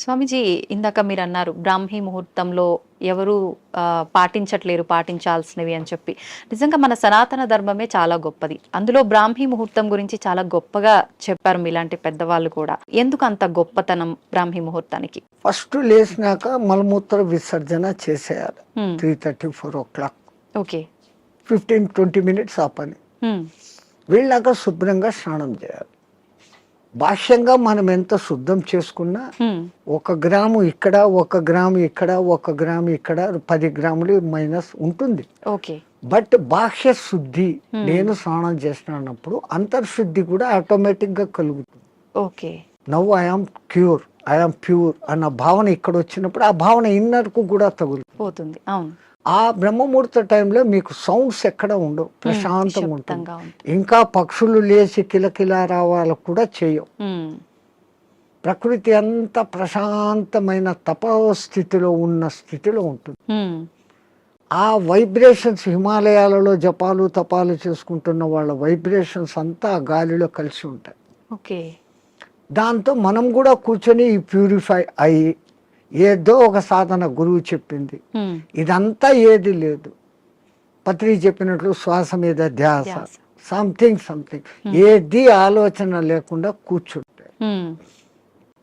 స్వామీజీ, ఇందాక మీరు అన్నారు బ్రాహ్మీ ముహూర్తంలో ఎవరు పాటించట్లేరు పాటించాల్సినవి అని చెప్పి. నిజంగా మన సనాతన ధర్మమే చాలా గొప్పది. అందులో బ్రాహ్మీ ముహూర్తం గురించి చాలా గొప్పగా చెప్పారు మీలాంటి పెద్దవాళ్ళు కూడా. ఎందుకు అంత గొప్పతనం బ్రాహ్మీ ముహూర్తానికి? ఫస్ట్ లేచినాక మలమూత్ర విసర్జన చేసేయాలి. 3:30, 4 o'clock. ఓకే. 15-20 minutes ఆ పని. వెళ్ళాక శుభ్రంగా స్నానం చేయాలి. బాహ్యంగా మనం ఎంత శుద్ధం చేసుకున్నా 1 గ్రాము ఇక్కడ, 1 గ్రాము ఇక్కడ, 1 గ్రాము ఇక్కడ, 10 గ్రాములు మైనస్ ఉంటుంది. ఓకే. బట్ బాహ్య శుద్ధి నేను స్నానం చేసినప్పుడు అంతర్శుద్ధి కూడా ఆటోమేటిక్ గా కలుగుతుంది. Okay. Now I am cure, I am pure అన్న భావన ఇక్కడ వచ్చినప్పుడు ఆ భావన ఇన్నర్ కు కూడా తగులుతుంది. అవును. ఆ బ్రహ్మముహూర్త టైంలో మీకు సౌండ్స్ ఎక్కడ ఉండవు, ప్రశాంతంగా ఉంటుంది. ఇంకా పక్షులు లేచి కిలకిలా రావాలు కూడా చేయవు. ప్రకృతి అంత ప్రశాంతమైన తపస్థితిలో ఉన్న స్థితిలో ఉంటుంది. ఆ వైబ్రేషన్స్ హిమాలయాలలో జపాలు తపాలు చేసుకుంటున్న వాళ్ళ వైబ్రేషన్స్ అంతా గాలిలో కలిసి ఉంటాయి. ఓకే. దాంతో మనం కూడా కూర్చొని ప్యూరిఫై అయ్యి ఏదో ఒక సాధన గురువు చెప్పింది, ఇదంతా ఏది లేదు. పత్రి చెప్పినట్లు శ్వాస మీద ధ్యాస, సంథింగ్ ఏది ఆలోచన లేకుండా కూర్చుంటే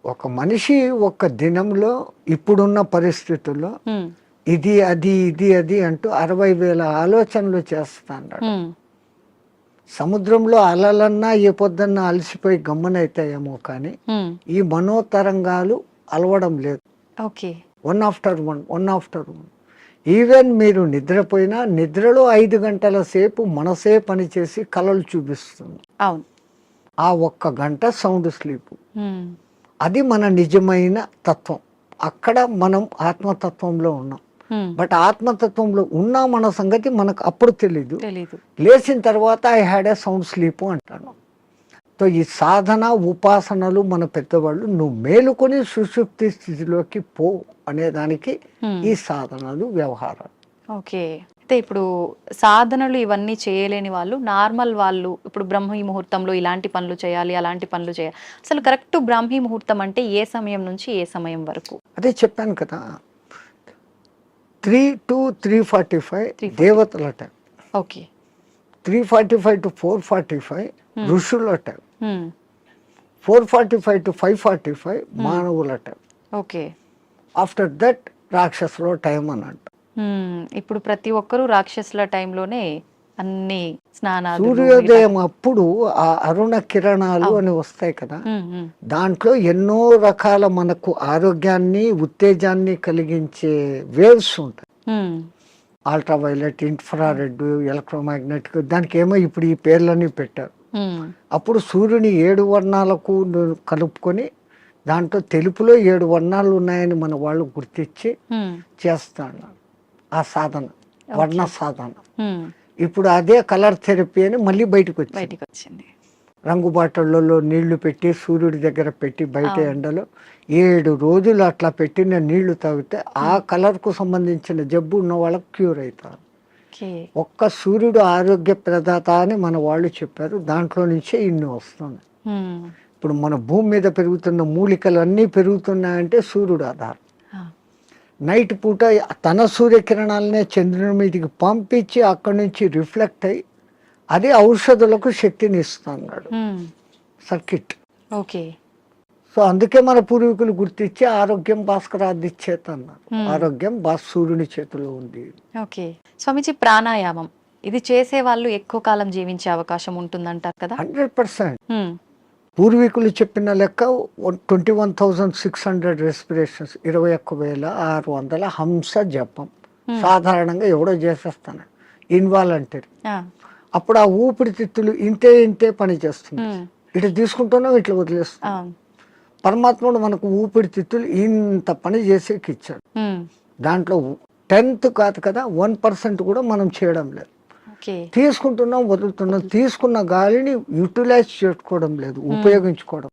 ఒక మనిషి ఒక దినంలో ఇప్పుడున్న పరిస్థితుల్లో ఇది అది అంటూ 60,000 ఆలోచనలు చేస్తాడు. సముద్రంలో అలలన్నా ఏ పొద్దున్నా అలసిపోయి గమ్మనైతాయేమో కానీ ఈ మనోతరంగాలు అలవడం లేదు. One after one. ఈవెన్ మీరు నిద్రపోయినా నిద్రలో 5 గంటల సేపు మనసే పనిచేసి కలలు చూపిస్తుంది. అవును. ఆ 1 గంట సౌండ్ స్లీప్, అది మన నిజమైన తత్వం. అక్కడ మనం ఆత్మతత్వంలో ఉన్నాం. బట్ ఆత్మతత్వంలో ఉన్నా మన సంగతి మనకు అప్పుడు తెలీదు. లేచిన తర్వాత I had a sound sleep అంటాను. సో ఈ సాధన ఉపాసనలు మన పెద్దవాళ్ళు నువ్వు మేలుకొని సుషుప్తి స్థితిలోకి పో అనేదానికి ఈ సాధనలు వ్యవహారాలు. ఓకే. అయితే ఇప్పుడు సాధనలు ఇవన్నీ చేయలేని వాళ్ళు, నార్మల్ వాళ్ళు ఇప్పుడు బ్రాహ్మీ ముహూర్తంలో ఇలాంటి పనులు చేయాలి, అలాంటి పనులు చేయాలి, అసలు కరెక్ట్ బ్రాహ్మీ ముహూర్తం అంటే ఏ సమయం నుంచి ఏ సమయం వరకు? అదే చెప్పాను కదా, 3 to 3:45 దేవతల టైం. ఓకే. 3:45 to 4:45 ఋషుల టైం. 4:45 to 5:45 మానవుల టైం. ఓకే. ఆఫ్టర్ దట్ రాక్షసుల టైం అన్నట్టు. ఇప్పుడు ప్రతి ఒక్కరూ రాక్షసుల టైంలోనే అన్ని స్నానాలు. సూర్యోదయం అప్పుడు ఆ అరుణ కిరణాలు అని వస్తాయి కదా, దాంట్లో ఎన్నో రకాల మనకు ఆరోగ్యాన్ని ఉత్తేజాన్ని కలిగించే వేవ్స్ ఉంటాయి. అల్ట్రావైలెట్, ఇన్ఫ్రారెడ్, ఎలక్ట్రోమాగ్నెటిక్, దానికి ఏమో ఇప్పుడు ఈ పేర్లన్నీ పెట్టారు. అప్పుడు సూర్యుని 7 వర్ణాలకు కలుపుకొని దాంట్లో తెలుపులో 7 వర్ణాలు ఉన్నాయని మన వాళ్ళు గుర్తించి చేస్తాను ఆ సాధన, వర్ణ సాధన. ఇప్పుడు అదే కలర్ థెరపీ అని మళ్ళీ బయటకు వచ్చింది. రంగు బాటళ్ళలో నీళ్లు పెట్టి సూర్యుడి దగ్గర పెట్టి బయట ఎండలో 7 రోజులు అట్లా పెట్టిన నీళ్లు తాగితే ఆ కలర్కు సంబంధించిన జబ్బు ఉన్న వాళ్ళకి క్యూర్ అవుతారు. ఒక్క సూర్యుడు ఆరోగ్య ప్రదాత అని మన వాళ్ళు చెప్పారు. దాంట్లో నుంచే ఇన్ని వస్తుంది. ఇప్పుడు మన భూమి మీద పెరుగుతున్న మూలికలు అన్నీ పెరుగుతున్నాయంటే సూర్యుడు ఆధారం. నైట్ పూట తన సూర్యకిరణాలనే చంద్రుని మీదకి పంపించి అక్కడి నుంచి రిఫ్లెక్ట్ అయ్యి అది ఔషధులకు శక్తిని ఇస్తున్నాడు సర్కిట్. ఓకే. సో అందుకే మన పూర్వీకులు గుర్తించి ఆరోగ్యం భాస్కరాది చేత అన్నారు. ఆరోగ్యం సూర్యుని చేతిలో ఉంది. ఓకే. స్వామిజీ, ప్రాణాయామం ఇది చేసే వాళ్ళు ఎక్కువ కాలం జీవించే అవకాశం ఉంటుందంటారు కదా? 100%. పూర్వీకులు చెప్పిన లెక్క 21,600 రెస్పిరేషన్స్, 21,600 హంస జపం సాధారణంగా ఎవడో చేసేస్తాను ఇన్వాలంటరీ. అప్పుడు ఆ ఊపిరితిత్తులు ఇంతే పని చేస్తుంది. ఇటు తీసుకుంటున్నాం, ఇట్లా వదిలేస్తున్నాం. పరమాత్ముడు మనకు ఊపిరితిత్తులు ఇంత పని చేసేకి ఇచ్చాడు. దాంట్లో 10th కాదు కదా, 1% కూడా మనం చేయడం లేదు. తీసుకుంటున్నాం, వదులుతున్నాం. తీసుకున్న గాలిని యూటిలైజ్ చేసుకోవడం లేదు, ఉపయోగించుకోవడం.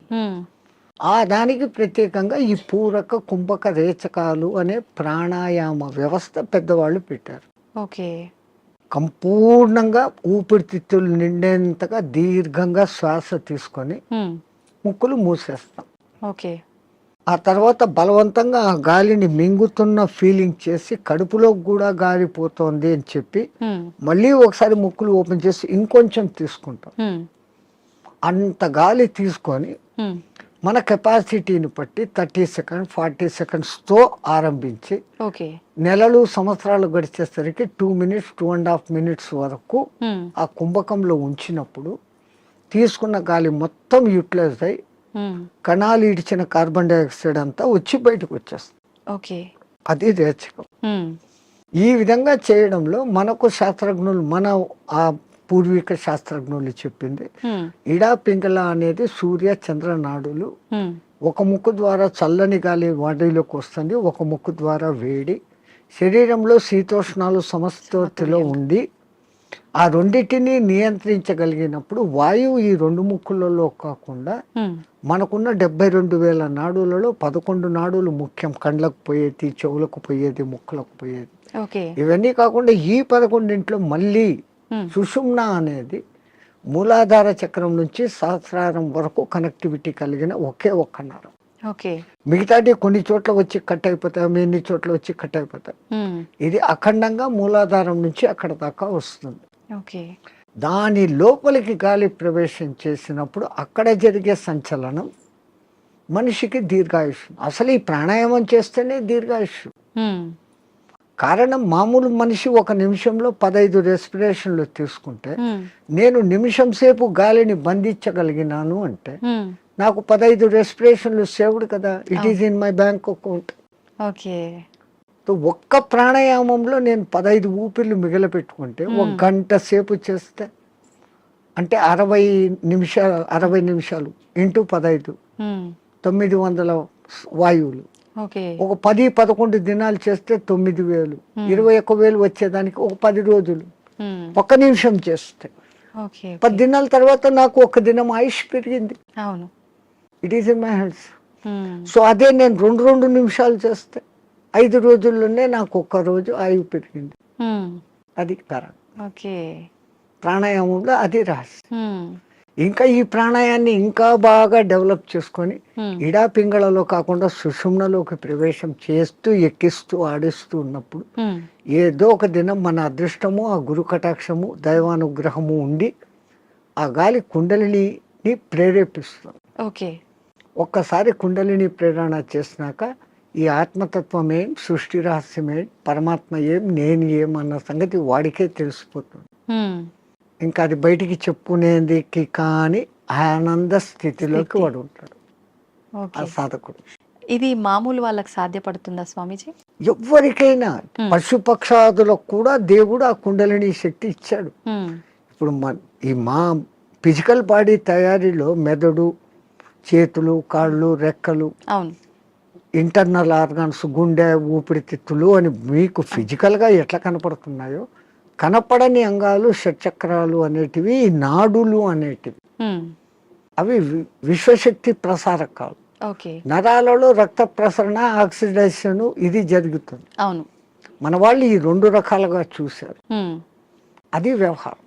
ఆ దానికి ప్రత్యేకంగా ఈ పూరక కుంభక రేచకాలు అనే ప్రాణాయామ వ్యవస్థ పెద్దవాళ్ళు పెట్టారు. ఓకే. సంపూర్ణంగా ఊపిరితిత్తులు నిండేంతగా దీర్ఘంగా శ్వాస తీసుకొని ముక్కులు మూసేస్తాం. ఓకే. ఆ తర్వాత బలవంతంగా ఆ గాలిని మింగుతున్న ఫీలింగ్ చేసి కడుపులో కూడా గాలి పోతోంది అని చెప్పి మళ్ళీ ఒకసారి ముక్కులు ఓపెన్ చేసి ఇంకొంచెం తీసుకుంటాం. అంత గాలి తీసుకొని మన కెపాసిటీని బట్టి 30 సెకండ్స్ 40 సెకండ్స్తో ఆరంభించి నెలలు సంవత్సరాలు గడిచేసరికి 2 మినిట్స్ 2.5 మినిట్స్ వరకు ఆ కుంభకంలో ఉంచినప్పుడు తీసుకున్న గాలి మొత్తం యూటిలైజ్ అయ్యి కణాలు ఇడిచిన కార్బన్ డైఆక్సైడ్ అంతా వచ్చి బయటకు వచ్చేస్తుంది. అది రేచకం. ఈ విధంగా చేయడంలో మనకు శాస్త్రజ్ఞులు మన ఆ పూర్వీక శాస్త్రజ్ఞులు చెప్పింది ఇడా పింగళ అనేది సూర్య చంద్ర నాడులు. ఒక ముక్కు ద్వారా చల్లని గాలి బాడీలోకి వస్తుంది, ఒక ముక్కు ద్వారా వేడి. శరీరంలో శీతోష్ణాలు సమస్థితిలో ఉండి ఆ రెండింటిని నియంత్రించగలిగినప్పుడు వాయువు ఈ 2 ముక్కులలో కాకుండా మనకున్న 72,000 నాడులలో 11 నాడులు ముఖ్యం. కండ్లకు పోయేది, చెవులకు పోయేది, ముక్కులకు పోయేది. ఇవన్నీ కాకుండా ఈ 11 మళ్ళీ సుషుమ్న అనేది మూలాధార చక్రం నుంచి సహస్రారం వరకు కనెక్టివిటీ కలిగిన ఒకే ఒక్క నరం. మిగతాది కొన్ని చోట్ల వచ్చి కట్ అయిపోతాయి, ఎన్ని చోట్ల వచ్చి కట్ అయిపోతాయి. ఇది అఖండంగా మూలాధారం నుంచి అక్కడ దాకా వస్తుంది. దాని లోపలికి గాలి ప్రవేశం చేసినప్పుడు అక్కడ జరిగే సంచలనం మనిషికి దీర్ఘాయుష్. అసలు ఈ ప్రాణాయామం చేస్తేనే దీర్ఘాయుష్. కారణం మామూలు మనిషి ఒక నిమిషంలో 15 రెస్పిరేషన్లు తీసుకుంటే నేను నిమిషం సేపు గాలిని బంధించగలిగినాను అంటే నాకు 15 రెస్పిరేషన్లు సేవ్డ్ కదా. It is in my bank account. ఒక్క ప్రాణాయామంలో నేను 15 ఊపిర్లు మిగిలిపెట్టుకుంటే 1 గంట సేపు చేస్తే అంటే 60 నిమిషాలు ఇంటూ 15 900 వాయువులు. ఒక 10-11 దినాలు చేస్తే 9,000 21,000 వచ్చేదానికి ఒక 10 రోజులు 1 నిమిషం చేస్తే 10 దినాల తర్వాత నాకు 1 దినం ఆయుష్ పెరిగింది. It is in my hands. So అదే నేను 2 నిమిషాలు చేస్తే 5 రోజుల్లోనే నాకు 1 రోజు ఆయువు పెరిగింది. అది కారణం. ప్రాణాయామంలో అది రహస్యం. ఇంకా ఈ ప్రాణాయాన్ని ఇంకా బాగా డెవలప్ చేసుకొని ఇడా పింగళలో కాకుండా సుషుమ్నలోకి ప్రవేశం చేస్తూ ఎక్కిస్తూ ఆడిస్తూ ఉన్నప్పుడు ఏదో ఒక దినం మన అదృష్టము, ఆ గురు కటాక్షము, దైవానుగ్రహము ఉండి ఆ గాలి కుండలిని ప్రేరేపిస్తుంది. ఒక్కసారి కుండలిని ప్రేరణ చేసినాక ఈ ఆత్మతత్వం ఏం, సృష్టి రహస్యం ఏం, పరమాత్మ ఏం, నేను ఏం అన్న సంగతి వాడికే తెలిసిపోతుంది. ఇంకా అది బయటికి చెప్పుకునేందుకు కానీ ఆనంద స్థితిలోకి వాడు ఉంటాడు ఆ సాధకుడు. ఇది మామూలు వాళ్ళకి సాధ్యపడుతుందా స్వామీజీ? ఎవరికైనా పశుపక్షాదులకు కూడా దేవుడు ఆ కుండలిని శక్తి ఇచ్చాడు. ఇప్పుడు మా ఫిజికల్ బాడీ తయారీలో మెదడు, చేతులు, కాళ్ళు, రెక్కలు, ఇంటర్నల్ ఆర్గాన్స్, గుండె, ఊపిరితిత్తులు అని మీకు ఫిజికల్గా ఎట్లా కనపడుతున్నాయో కనపడని అంగాలు షట్చక్రాలు అనేటివి, నాడులు అనేటివి అవి విశ్వశక్తి ప్రసారకాలు. నరాలలో రక్త ప్రసరణ, ఆక్సిడేషన్ ఇది జరుగుతుంది. మన వాళ్ళు ఈ 2 రకాలుగా చూశారు. అది వ్యవహారం.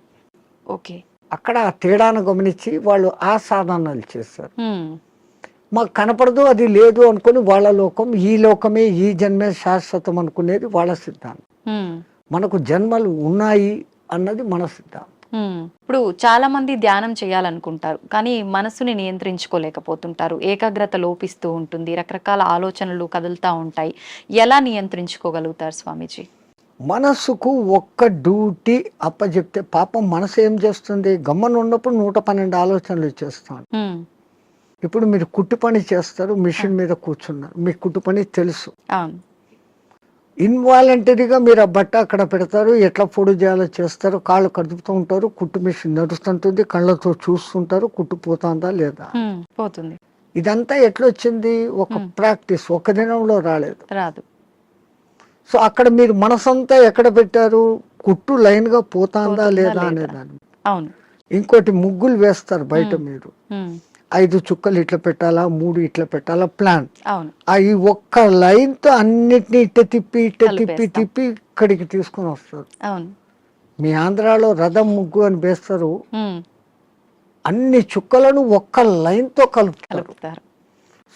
అక్కడ ఆ తేడాను గమనించి వాళ్ళు ఆ సాధనాలు చేశారు. మాకు కనపడదు, అది లేదు అనుకుని వాళ్ళ లోకం, ఈ లోకమే ఈ జన్మే శాశ్వతం అనుకునేది వాళ్ళ సిద్ధాంతం. మనకు జన్మలు ఉన్నాయి అన్నది మన సిద్ధాంతం. ఇప్పుడు చాలా మంది ధ్యానం చేయాలనుకుంటారు కానీ మనసుని నియంత్రించుకోలేకపోతుంటారు, ఏకాగ్రత లోపిస్తూ ఉంటుంది, రకరకాల ఆలోచనలు కదులుతూ ఉంటాయి. ఎలా నియంత్రించుకోగలుగుతారు స్వామీజీ? మనసుకు ఒక్క డ్యూటీ అప్పచెప్తే పాపం మనసు ఏం చేస్తుంది? గమ్మన ఉన్నప్పుడు 112 ఆలోచనలు చేస్తాను. ఇప్పుడు మీరు కుట్టు పని చేస్తారు, మిషన్ మీద కూర్చున్నారు, మీకు కుట్టు పని తెలుసు. ఇన్వాలంటరీగా మీరు ఆ బట్ట అక్కడ పెడతారు, ఎట్లా పొడి చేయాలో చేస్తారు, కాళ్ళు కదుపుతూ ఉంటారు, కుట్టు మిషన్ నడుస్తుంటుంది, కళ్ళతో చూస్తుంటారు, కుట్టు పోతుందా లేదా పోతుంది. ఇదంతా ఎట్లొచ్చింది? ఒక ప్రాక్టీస్, ఒక దినంలో రాదు. సో అక్కడ మీరు మనసంతా ఎక్కడ పెట్టారు? కుట్టు లైన్ గా పోతుందా లేదా అనేదాన్ని. ఇంకోటి ముగ్గులు వేస్తారు బయట, మీరు 5 చుక్కలు ఇట్లా పెట్టాలా, 3 ఇట్లా పెట్టాలా ప్లాన్. ఈ ఒక్క లైన్ తో అన్నిటినీ ఇట్ట తిప్పి ఇక్కడికి తీసుకుని వస్తారు. మీ ఆంధ్రాలో రథం ముగ్గు అని వేస్తారు, అన్ని చుక్కలను ఒక్క లైన్ తో కలుపుతారు.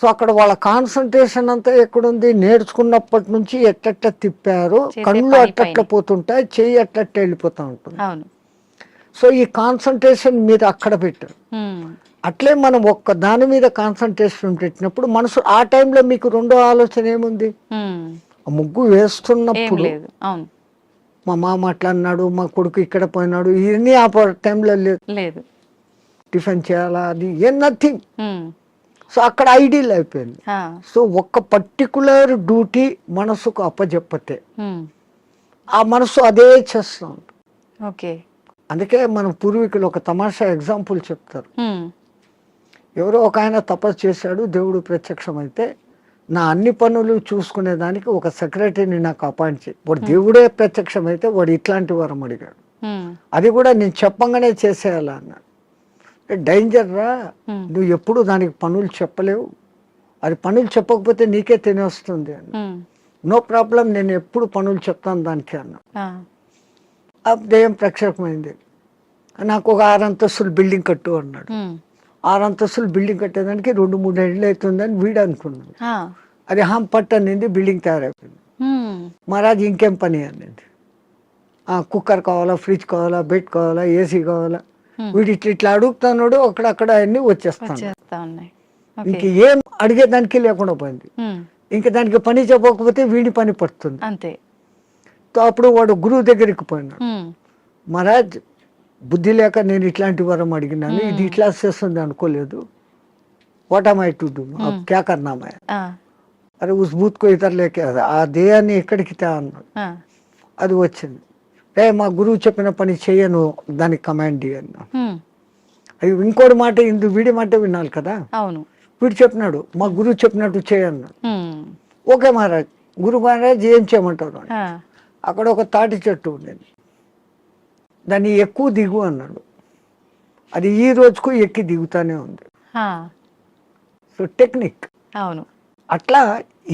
సో అక్కడ వాళ్ళ కాన్సన్ట్రేషన్ అంతా ఎక్కడుంది, నేర్చుకున్నప్పటి నుంచి ఎట్టట్ట తిప్పారు, చేసే కళ్ళు పని అట్టట్ల పోతుంటాయి, చెయ్యి అట్టట్ట వెళ్ళిపోతూ ఉంటుంది. అవును. సో ఈ కాన్సన్ట్రేషన్ మీద అక్కడ పెట్టారు. అట్లే మనం ఒక్క దాని మీద కాన్సన్ట్రేషన్ పెట్టినప్పుడు మనసు ఆ టైంలో మీకు రెండో ఆలోచన ఏముంది, ఆ ముగ్గు ఏం వేస్తున్నప్పుడు లేదు. అవును. మా మామ అట్లా అన్నాడు, మా కొడుకు ఇక్కడ పోయినాడు, ఇవన్నీ ఆ టైంలో లేదు. లేదు. టిఫిన్ చేయాలా, అది ఏం నథింగ్. ఉమ్. సో అక్కడ ఐడియల్ అయిపోయింది. ఆ. సో ఒక్క పర్టికులర్ డ్యూటీ మనసుకు అప్పచెప్పతే ఉమ్. ఆ మనసు అదే చేస్తూ ఉంటుంది. ఓకే. అందుకే మన పూర్వీకులు ఒక తమాషా ఎగ్జాంపుల్ చెప్తారు. ఉమ్. ఎవరో ఒక ఆయన తపస్సు చేశాడు, దేవుడు ప్రత్యక్షమైతే నా అన్ని పనులు చూసుకునేదానికి ఒక సెక్రటరీని నాకు అపాయింట్ చేయి. వాడు దేవుడే ప్రత్యక్షమైతే వాడు ఇట్లాంటి వరం అడిగాడు, ఉమ్. అది కూడా నేను చెప్పంగానే చేసేయాలా అన్నాడు. డేంజర్ రా, నువ్వు ఎప్పుడు దానికి పనులు చెప్పలేవు, అది పనులు చెప్పకపోతే నీకే తినేస్తుంది అని. ఉమ్. నో ప్రాబ్లం, నేను ఎప్పుడు పనులు చెప్తాను దానికి అన్నా. ఆ. ఆ దెయ్యం ప్రత్యక్షమైంది, నాకు ఒక 6 అంతస్తులు బిల్డింగ్ కట్టు అన్నాడు. ఉమ్. 6 అంతస్తులు బిల్డింగ్ కట్టేదానికి 2-3 ఏళ్ళు అవుతుందని వీడు అనుకున్నాడు. ఆ. అది హాం పట్టు అనింది, బిల్డింగ్ తయారైపోయింది. ఉమ్. మహారాజ్ ఇంకేం పని అనింది, కుక్కర్ కావాలా, ఫ్రిడ్జ్ కావాలా, బెడ్ కావాలా, ఏసీ కావాలా, వీడు ఇట్లా అడుగుతున్నాడు, అక్కడక్కడ అన్ని వచ్చేస్తాను. వచ్చేస్తా ఉన్నాయి. ఇంక ఏం అడిగేదానికి లేకుండా పోయింది. ఉమ్. ఇంక దానికి పని చెప్పకపోతే వీడి పని పడుతుంది. అంతే. సో అప్పుడు వాడు గురువు దగ్గరికి పోయినాడు. ఉమ్. మహారాజ్ బుద్ధి లేక నేను ఇట్లాంటి వరం అడిగినాను, ఇది ఇట్లా చేస్తుంది అనుకోలేదు, what am I to do, క్యా కర్నా మై, ఆ. అరే ఉస్ బూత్ కో ఇతర లేకే ఆ దేయాన్ని ఎక్కడికి తా అన్నాడు. ఆ. అది వచ్చింది. మా గురువు చెప్పిన పని చేయను, దానికి కమాండ్ అన్నా. ఉమ్. అది ఇంకోటి మాట, వీడి మాట వినాలి కదా. అవును. వీడు చెప్పినాడు, మా గురువు చెప్పినట్టు చేయన్నాడు. ఉమ్. ఓకే మహారాజ్, గురు మహారాజ్ ఏం చేయమంటారు అని. ఆ. అక్కడ ఒక తాటి చెట్టు ఉండేది, దాన్ని ఎక్కువ దిగు అన్నాడు. అది ఈ రోజుకు ఎక్కి దిగుతానే ఉంది. ఆ. So technique. అవును. అట్లా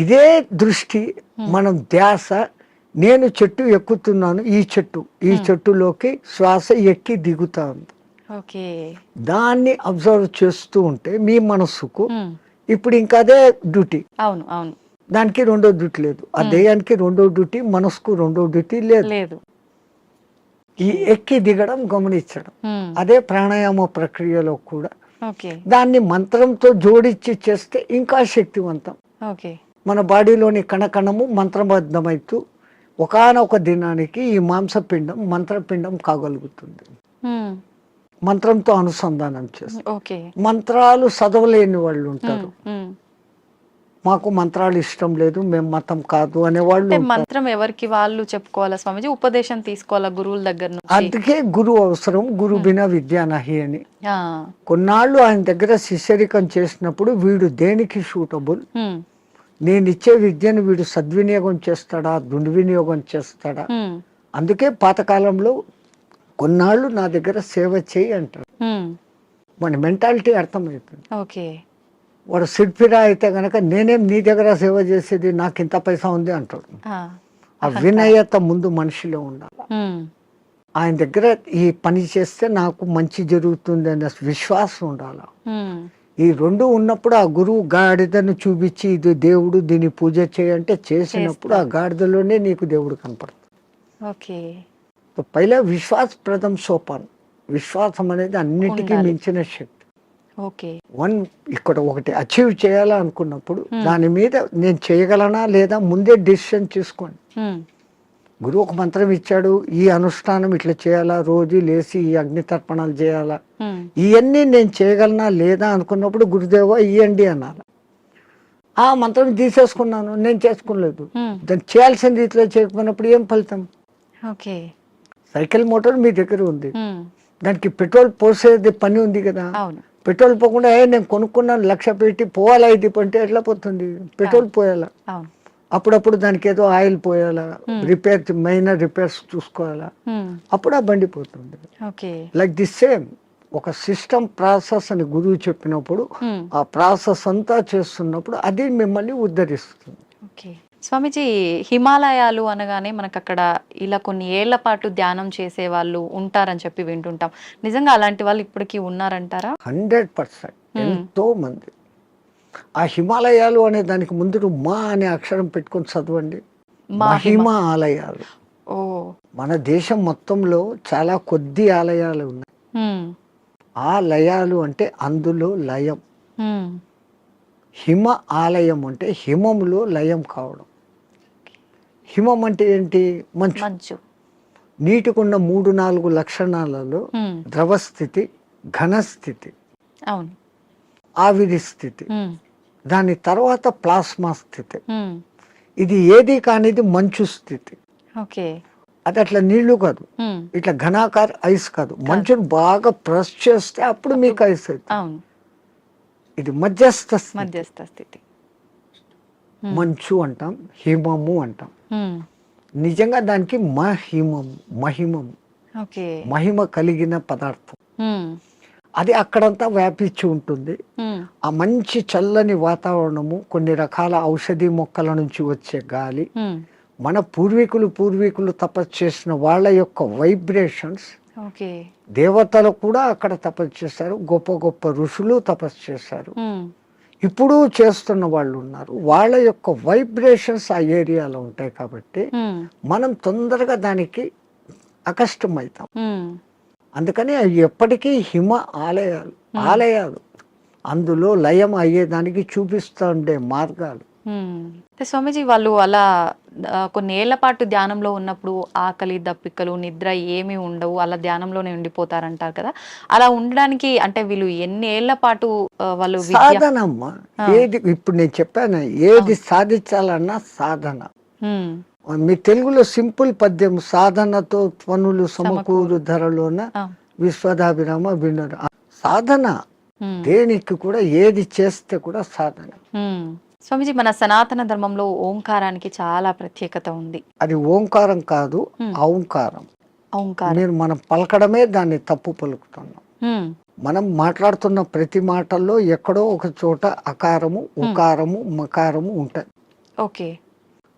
ఇదే దృష్టి, మనం ధ్యాస, నేను చెట్టు ఎక్కుతున్నాను, ఈ చెట్టులోకి శ్వాస ఎక్కి దిగుతా ఉంది, ఓకే. దాన్ని అబ్జర్వ్ చేస్తూ ఉంటే మీ మనస్సుకు ఉమ్. ఇప్పుడు ఇంకా అదే డ్యూటీ. అవును. అవును. దానికి రెండో డ్యూటీ లేదు, ఆ దేయానికి రెండో డ్యూటీ, మనసుకు రెండో డ్యూటీ లేదు. లేదు. ఈ ఎక్కి దిగడం గమనించడం, ఉమ్. అదే ప్రాణాయామ ప్రక్రియలో కూడా ఓకే. దాన్ని మంత్రంతో జోడించి చేస్తే ఇంకా శక్తివంతం. ఓకే. మన బాడీలోని కణకణము మంత్రబద్ధమైతూ ఒకానొక దినానికి ఈ మాంసపిండం మంత్రపిండం కాగలుగుతుంది. ఉమ్. మంత్రంతో అనుసంధానం చేస్తారు. ఓకే. మంత్రాలు చదవలేని వాళ్ళు ఉంటారు, ఉమ్. మాకు మంత్రాలు ఇష్టం లేదు, మేము మతం కాదు అనే వాళ్ళు అంటే ఉంటారు. మంత్రం ఎవరికి వాళ్ళు చెప్పుకోవాలా స్వామిజీ, ఉపదేశం తీసుకోవాలా గురువుల దగ్గర నుంచి? అందుకే గురువు అవసరం, గురు బినా విద్యా నహి అని. ఆ. కొన్నాళ్ళు ఆయన దగ్గర శిష్యరికం చేసినప్పుడు వీడు దేనికి సూటబుల్, ఉమ్. నేను ఇచ్చే విద్యను వీడు సద్వినియోగం చేస్తాడా, దుర్వినియోగం చేస్తాడా. ఉమ్. అందుకే పాతకాలంలో కొన్నాళ్ళు నా దగ్గర సేవ చేయి అంటారు. ఉమ్. మన మెంటాలిటీ అర్థమవుతుంది. ఓకే. వాడు సిడ్ఫిరా అయితే గనక నేనేం నీ దగ్గర సేవ చేసేది, నాకు ఇంత పైసా ఉంది అంటాడు. ఆ. ఆ వినయత ముందు మనిషిలో ఉండాలి. ఉమ్. ఆయన దగ్గర ఈ పని చేస్తే నాకు మంచి జరుగుతుంది అనే విశ్వాసం ఉండాలి. ఉమ్. ఈ రెండు ఉన్నప్పుడు ఆ గురువు గాడిదను చూపించి ఇది దేవుడు, దీన్ని పూజ చేయంటే చేసినప్పుడు ఆ గాడిదలోనే నీకు దేవుడు కనపడుతుంది. ఓకే. పైలా విశ్వాస ప్రథం సోపాన్, విశ్వాసం అనేది అన్నిటికీ ఉండాలి. మించిన శక్తి. ఓకే. ఇక్కడ ఒకటి అచీవ్ చేయాలనుకున్నప్పుడు దాని మీద నేను చేయగలనా లేదా ముందే డిసిషన్ తీసుకోండి. ఉమ్. గురువు ఒక మంత్రం ఇచ్చాడు, ఈ అనుష్ఠానం ఇట్లా చేయాలా, రోజు లేచి ఈ అగ్ని తర్పణాలు చేయాలా, ఉమ్. ఇవన్నీ నేను చేయగలనా లేదా అనుకున్నప్పుడు గురుదేవా ఇయ్యండి అనాలి. ఆ మంత్రం తీసేసుకున్నాను, నేను చేసుకోలేదు, ఉమ్. దాన్ని చేయాల్సిన రీతిలో చేయకపోయినప్పుడు ఏం ఫలితం? ఓకే. సైకిల్ మోటార్ మీ దగ్గర ఉంది, ఉమ్. దానికి పెట్రోల్ పోసేది పని ఉంది కదా. అవును. పెట్రోల్ పోకుండా నేను కొనుక్కున్నాను 1,00,000 పెట్టి పోవాలా ఇది అంటే ఎట్లా పోతుంది? పెట్రోల్ పోయాలా, అవును. అప్పుడప్పుడు దానికి ఏదో ఆయిల్ పోయాలా, రిపేర్ మైనర్ రిపేర్స్ చూసుకోవాలా, ఉమ్. అప్పుడు ఆ బండి పోతుంది. ఓకే. లైక్ ది సేమ్ ఒక సిస్టమ్ ప్రాసెస్ అని గురువు చెప్పినప్పుడు ఉమ్. ఆ ప్రాసెస్ అంతా చేస్తున్నప్పుడు అది మిమ్మల్ని ఉద్ధరిస్తుంది. ఓకే. స్వామీజీ, హిమాలయాలు అనగానే మనకు అక్కడ ఇలా కొన్ని ఏళ్ల పాటు ధ్యానం చేసే వాళ్ళు ఉంటారని చెప్పి వింటుంటాం. నిజంగా అలాంటి వాళ్ళు ఇప్పటికీ ఉన్నారంటారా? 100% ఎంతో మంది. ఆ హిమాలయాలు అనే దానికి ముందు మా అనే అక్షరం పెట్టుకొని చదవండి. మహిమ ఆలయాలు. ఓ, మన దేశం మొత్తంలో చాలా కొద్ది ఆలయాలు ఉన్నాయి. ఉమ్, ఆ లయాలు అంటే అందులో లయం. ఉమ్, హిమ ఆలయం అంటే హిమములో లయం కావడం. హిమం అంటే ఏంటి? మంచు. మంచు. నీటికున్న 3-4 లక్షణాలలో ఉమ్, ద్రవస్థితి, ఘనస్థితి, అవును. ఆవిరి స్థితి, ఉమ్, దాని తర్వాత ప్లాస్మా స్థితి. ఉమ్, ఇది ఏది కానిది మంచు స్థితి. ఓకే. అది అట్లా నీళ్లు కాదు, ఉమ్, ఇట్లా ఘనాకార ఐస్ కాదు. మంచును బాగా ప్రెస్ చేస్తే అప్పుడు మీకు ఐస్ అవుతుంది. అవును, ఇది మధ్యస్థ స్థితి. మధ్యస్థ స్థితి. మంచు అంటాం, హిమము అంటాం. ఉమ్, నిజంగా దానికి మహిమం, ఓకే. మహిమ కలిగిన పదార్థం. ఉమ్, అది అక్కడంతా వ్యాపించి ఉంటుంది. ఉమ్, ఆ మంచి చల్లని వాతావరణము, కొన్ని రకాల ఔషధి మొక్కల నుంచి వచ్చే గాలి, ఉమ్, మన పూర్వీకులు తపస్సు చేసిన వాళ్ళ యొక్క వైబ్రేషన్స్. ఓకే. దేవతలు కూడా అక్కడ తపస్సు చేశారు, గొప్ప గొప్ప ఋషులు తపస్సు చేశారు, ఉమ్, ఇప్పుడు చేస్తున్న వాళ్ళు ఉన్నారు. వాళ్ళ యొక్క వైబ్రేషన్స్ ఆ ఏరియాలో ఉంటాయి కాబట్టి ఉమ్, మనం తొందరగా దానికి అకష్టమవుతాం. ఉమ్, అందుకని అవి ఎప్పటికీ హిమ ఆలయాలు అందులో లయం అయ్యేదానికి చూపిస్తూ ఉండే మార్గాలు. అంటే స్వామీజీ, వాళ్ళు అలా కొన్ని ఏళ్ల పాటు ధ్యానంలో ఉన్నప్పుడు ఆకలి, దప్పికలు, నిద్ర ఏమీ ఉండవు, అలా ధ్యానంలోనే ఉండిపోతారంటారు కదా. అలా ఉండడానికి అంటే వీళ్ళు ఎన్ని ఏళ్ల పాటు వాళ్ళు సాధనమ్మా. ఏది ఇప్పుడు నేను చెప్పాను, ఏది సాధించాలన్నా సాధన. మీ తెలుగులో సింపుల్ పద్యం, సాధనతో పనులు సమకూరు ధరలోన విశ్వదాభిరామ వినరు. సాధన దేనికి కూడా, ఏది చేస్తే కూడా సాధన. స్వామిజీ, మన సనాతన ధర్మంలో ఓంకారానికి చాలా ప్రత్యేకత ఉంది. అది ఓంకారం కాదు, ఔంకారం. మీరు మనం పలకడమే దాన్ని తప్పు పలుకుతున్నాం. మనం మాట్లాడుతున్న ప్రతి మాటల్లో ఎక్కడో ఒక చోట అకారము, ఉకారము, మకారము ఉంటాయి. ఓకే.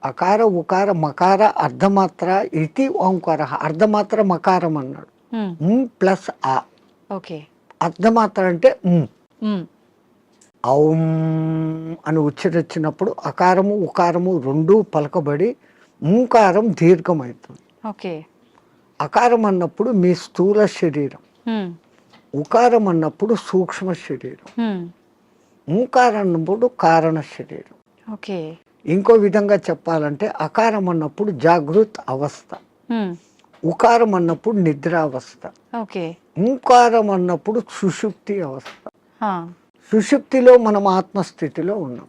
అకార, ఉకార, మకార, అర్ధమాత్ర ఇది ఓంకార. అర్ధమాత్ర మకారం అన్నాడు, ప్లస్ ఆ. ఓకే. అర్ధమాత్ర అంటే ఔం అని ఉచ్చరించినప్పుడు అకారము, ఉకారము రెండూ పలకబడి ఓంకారం దీర్ఘమవుతుంది. ఓకే. అకారం అన్నప్పుడు మీ స్థూల శరీరం, ఉకారం అన్నప్పుడు సూక్ష్మ శరీరం, ఓంకారం అన్నప్పుడు కారణ శరీరం. ఓకే. ఇంకో విధంగా చెప్పాలంటే అకారం అన్నప్పుడు జాగృత్ అవస్థ, ఉకారం అన్నప్పుడు నిద్రావస్థ, ఓంకారం అన్నప్పుడు సుషుప్తి అవస్థ. సుషుప్తిలో మనం ఆత్మస్థితిలో ఉన్నాం.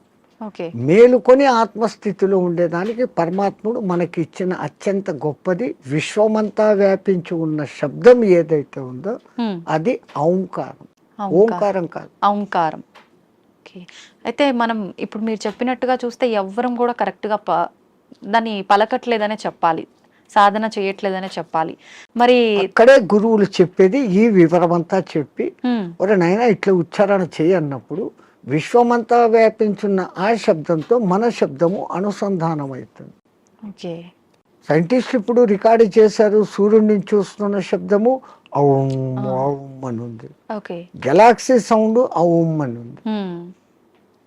మేలుకొని ఆత్మస్థితిలో ఉండేదానికి పరమాత్ముడు మనకి ఇచ్చిన అత్యంత గొప్పది, విశ్వమంతా వ్యాపించి ఉన్న శబ్దం ఏదైతే ఉందో అది ఔంకారం. ఓంకారం కాదు, ఔంకారం. అయితే మనం ఇప్పుడు మీరు చెప్పినట్టుగా చూస్తే ఎవ్వరం కూడా కరెక్ట్గా దాన్ని పలకట్లేదనే చెప్పాలి, సాధన చేయట్లేదనే చెప్పాలి. మరి అక్కడే గురువులు చెప్పేది ఈ వివరమంతా చెప్పి, ఒరే నాయనా ఇట్లా ఉచ్చారణ చేయన్నప్పుడు విశ్వమంతా వ్యాపించున్న ఆ శబ్దంతో మన శబ్దము అనుసంధానం అవుతుంది. ఓకే. సైంటిస్టులు ఇప్పుడు రికార్డు చేశారు, సూర్యుడిని చూస్తున్న శబ్దము ఔం ఔం అని ఉంది, గెలాక్సీ సౌండ్ ఔం అని ఉంది,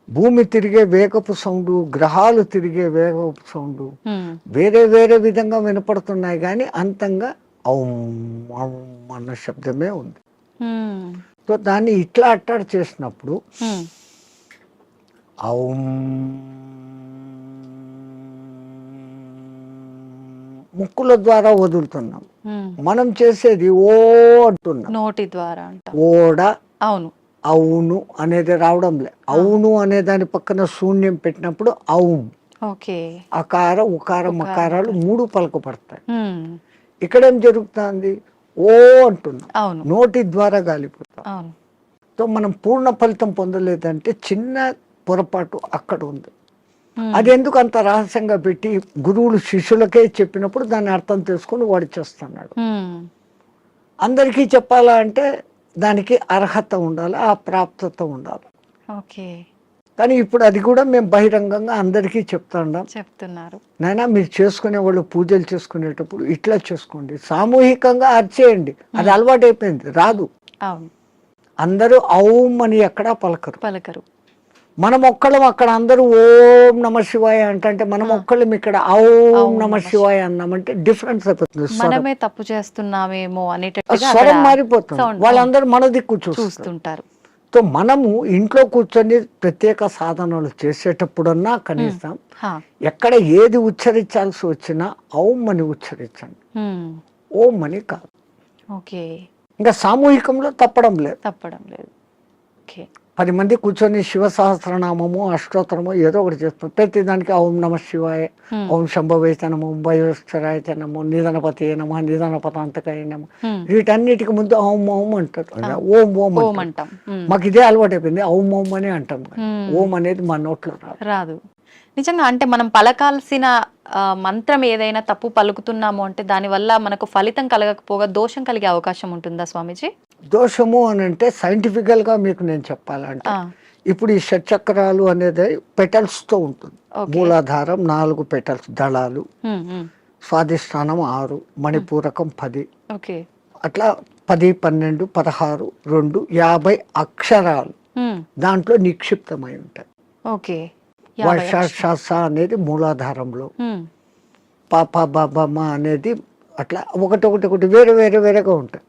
భూమి తిరిగే వేగపు సౌండ్, గ్రహాలు తిరిగే వేగపు సౌండ్ వేరే వేరే విధంగా వినపడుతున్నాయి, కానీ అంతంగా ఔం ఔం అన్న శబ్దమే ఉంది. సో దాన్ని ఇట్లా అట్టాడు చేసినప్పుడు ఔం ముక్కుల ద్వారా వదులుతున్నాం, మనం చేసేది ఓ అంటున్నాం నోటి ద్వారా. ఓడ, అవును, అవును అనేది రావడంలే. అవును అనే దాని పక్కన శూన్యం పెట్టినప్పుడు ఔం. అకార, ఉకార, మకారాలు 3 పలకపడతాయి. ఇక్కడేం జరుగుతుంది? ఓ అంటున్నాం, నోటి ద్వారా గాలిపోతాం. సో మనం పూర్ణ ఫలితం పొందలేదంటే చిన్న పొరపాటు అక్కడ ఉంది. అది ఎందుకు అంత రహస్యంగా పెట్టి గురువులు శిష్యులకే చెప్పినప్పుడు దాన్ని అర్థం చేసుకుని వాడు చేస్తున్నాడు. అందరికీ చెప్పాలా అంటే దానికి అర్హత ఉండాలి, ఆ ప్రాప్తత ఉండాలి. కానీ ఇప్పుడు అది కూడా మేము బహిరంగంగా అందరికీ చెప్తున్నారు. నాయనా మీరు చేసుకునే వాళ్ళు పూజలు చేసుకునేటప్పుడు ఇట్లా చేసుకోండి, సామూహికంగా అర్చేయండి. అది అలవాటు అయిపోయింది, రాదు. అందరూ ఔం అని ఎక్కడా పలకరు. మనం ఒక్కళ్ళం అక్కడ అందరూ ఓం నమ శివాయ అంటే మనం ఒక్కళ్ళం ఇక్కడ ఓం నమ శివాయ అన్నామంటే డిఫరెన్స్ అయిపోతుంది. మనమే తప్పు చేస్తున్నామేమో అనేటట్టుగా స్వరం మారిపోతుంది. వాళ్ళందరూ మన దిక్కు చూస్తుంటారు. సో మనము ఇంట్లో కూర్చొని ప్రత్యేక సాధనలు చేసేటప్పుడన్నా కనీసం ఎక్కడ ఏది ఉచ్చరించాల్సి వచ్చినా ఓం అని ఉచ్చరించండి, ఓం అని కాదు. ఓకే, ఇంకా సామూహికంలో తప్పడం లేదు. 10 మంది కూర్చొని శివ సహస్రనామము అష్టోత్తరము ఏదో ఒకటి చేస్తాం. ప్రతి దానికి ఓం నమ శివాయ, ఓం శంభవేత నమో, భయోశ్వరాయ నమో, నిధనపతి నమ, నిధనపతాంతకాయ నమ, వీటన్నిటికి ముందు ఓం ఓం అంటారు. ఓం ఓం అంటాం. మాకు ఇదే అలవాటు అయిపోయింది, ఓం ఓం అని అంటాం. ఓం అనేది మా నోట్లో రాదు. నిజంగా అంటే మనం పలకాల్సిన మంత్రం ఏదైనా తప్పు పలుకుతున్నాము అంటే దానివల్ల మనకు ఫలితం కలగకపోగా దోషం కలిగే అవకాశం ఉంటుందా స్వామీజీ? దోషము అని అంటే సైంటిఫికల్ గా మీకు నేను చెప్పాలంటే ఇప్పుడు ఈ షట్చక్రాలు అనేది పెటల్స్ తో ఉంటుంది. మూలాధారం 4 పెటల్స్ దళాలు, స్వాధిష్టానం 6, మణిపూరకం 10, అట్లా 10, 12, 16, 2, 50 అక్షరాలు దాంట్లో నిక్షిప్తమై ఉంటాయి. వర్ష అనేది మూలాధారంలో, పాప బాబమ్మ అనేది అట్లా ఒకటి వేరేగా ఉంటాయి.